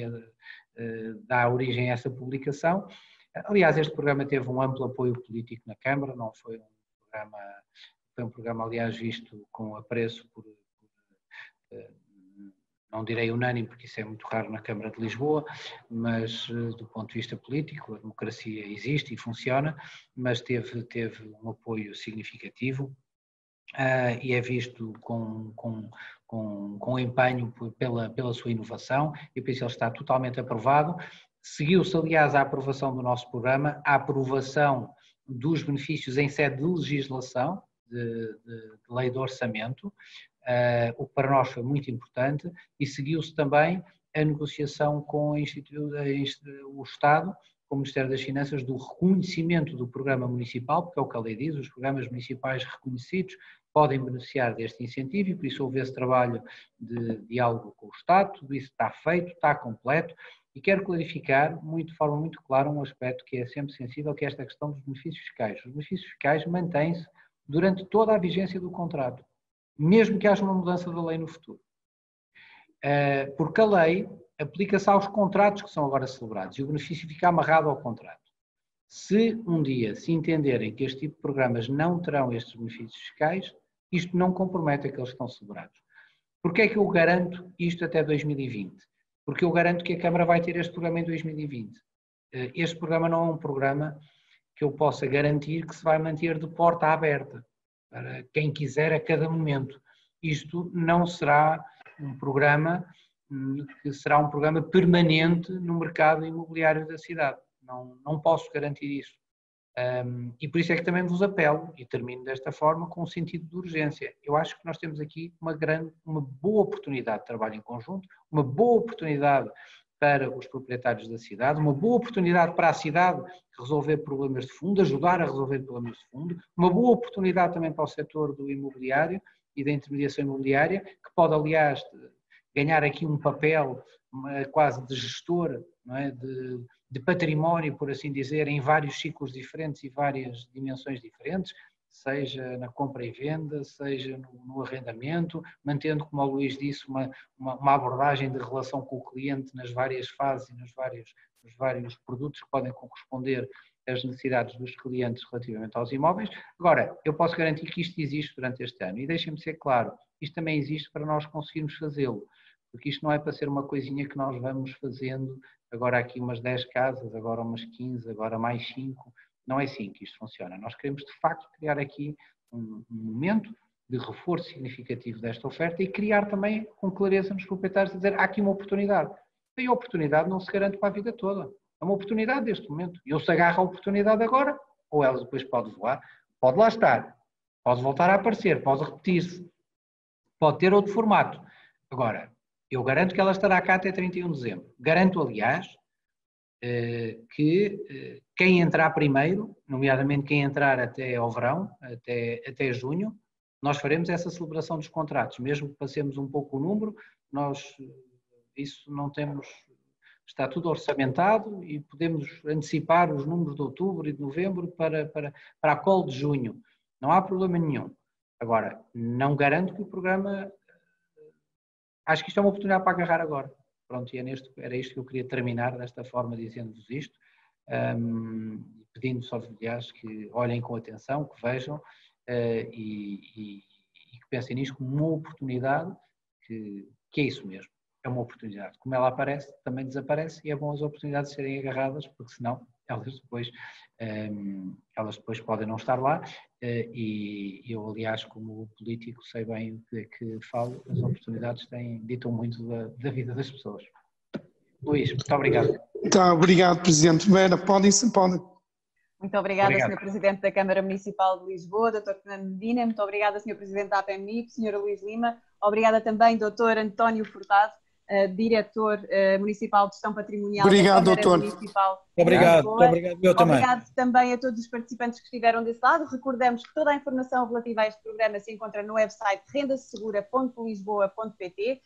dá origem a essa publicação. Aliás, este programa teve um amplo apoio político na Câmara, não foi um programa, aliás, visto com apreço não direi unânime, porque isso é muito raro na Câmara de Lisboa, mas do ponto de vista político, a democracia existe e funciona, mas teve um apoio significativo e é visto com empenho pela sua inovação e por isso ele está totalmente aprovado. Seguiu-se, aliás, a aprovação do nosso programa, a aprovação dos benefícios em sede de legislação, de lei de orçamento, o que para nós foi muito importante, e seguiu-se também a negociação com o Estado, com o Ministério das Finanças, do reconhecimento do programa municipal, porque é o que a lei diz, os programas municipais reconhecidos podem beneficiar deste incentivo e por isso houve esse trabalho de diálogo com o Estado, tudo isso está feito, está completo e quero clarificar de forma muito clara um aspecto que é sempre sensível, que é esta questão dos benefícios fiscais. Os benefícios fiscais mantêm-se durante toda a vigência do contrato, mesmo que haja uma mudança da lei no futuro. Porque a lei aplica-se aos contratos que são agora celebrados e o benefício fica amarrado ao contrato. Se um dia se entenderem que este tipo de programas não terão estes benefícios fiscais, isto não compromete aqueles que estão celebrados. Porquê é que eu garanto isto até 2020? Porque eu garanto que a Câmara vai ter este programa em 2020. Este programa não é um programa que eu possa garantir que se vai manter de porta aberta para quem quiser a cada momento. Isto não será um programa que será um programa permanente no mercado imobiliário da cidade. Não posso garantir isso. E por isso é que também vos apelo, e termino desta forma, com um sentido de urgência. Eu acho que nós temos aqui uma boa oportunidade de trabalho em conjunto, uma boa oportunidade para os proprietários da cidade, uma boa oportunidade para a cidade resolver problemas de fundo, ajudar a resolver problemas de fundo, uma boa oportunidade também para o setor do imobiliário e da intermediação imobiliária, que pode, aliás, ganhar aqui um papel quase de gestor, não é? de património, por assim dizer, em vários ciclos diferentes e várias dimensões diferentes, seja na compra e venda, seja no arrendamento, mantendo, como o Luís disse, uma abordagem de relação com o cliente nas várias fases e nos vários produtos que podem corresponder às necessidades dos clientes relativamente aos imóveis. Agora, eu posso garantir que isto existe durante este ano e deixem-me ser claro, isto também existe para nós conseguirmos fazê-lo, porque isto não é para ser uma coisinha que nós vamos fazendo, agora aqui umas 10 casas, agora umas 15, agora mais 5, não é assim que isto funciona. Nós queremos de facto criar aqui um momento de reforço significativo desta oferta e criar também com clareza nos proprietários, dizer há aqui uma oportunidade. E a oportunidade não se garante para a vida toda, é uma oportunidade deste momento. E ou se agarra a oportunidade agora, ou ela depois pode voar, pode lá estar, pode voltar a aparecer, pode repetir-se, pode ter outro formato. Agora, eu garanto que ela estará cá até 31 de dezembro. Garanto, aliás, que quem entrar primeiro, nomeadamente quem entrar até ao verão, até junho, nós faremos essa celebração dos contratos. Mesmo que passemos um pouco o número, isso não temos, está tudo orçamentado e podemos antecipar os números de outubro e de novembro para a call de junho. Não há problema nenhum. Agora, não garanto que o programa... Acho que isto é uma oportunidade para agarrar agora. Pronto, e era isto que eu queria terminar desta forma, dizendo-vos isto, pedindo só, aliás, que olhem com atenção, que vejam e que pensem nisto como uma oportunidade, que é isso mesmo, é uma oportunidade. Como ela aparece, também desaparece e é bom as oportunidades serem agarradas, porque senão elas depois podem não estar lá e eu, aliás, como político, sei bem o que é que falo, as oportunidades ditam muito da vida das pessoas. Luís, muito obrigado. Tá, obrigado, Presidente. Vera, podem. Muito obrigada, Sr. Presidente da Câmara Municipal de Lisboa, Dr. Fernando Medina, muito obrigada, Sr. Presidente da APMIP, Sr. Luís Lima, obrigada também, Dr. António Furtado, Diretor Municipal de Gestão Patrimonial obrigado, da Câmara doutor. Municipal. Obrigado, muito obrigado eu também. Obrigado também a todos os participantes que estiveram desse lado. Recordamos que toda a informação relativa a este programa se encontra no website rendasegura.lisboa.pt.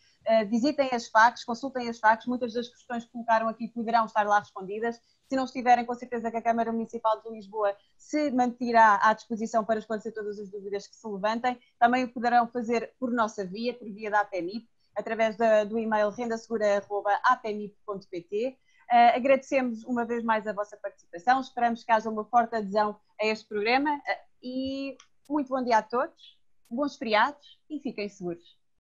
Visitem as FAQs, consultem as FAQs, muitas das questões que colocaram aqui poderão estar lá respondidas. Se não estiverem, com certeza que a Câmara Municipal de Lisboa se manterá à disposição para esclarecer todas as dúvidas que se levantem. Também o poderão fazer por nossa via, por via da APMIP, através do e-mail rendasegura@apmip.pt. Agradecemos uma vez mais a vossa participação, esperamos que haja uma forte adesão a este programa e muito bom dia a todos, bons feriados e fiquem seguros.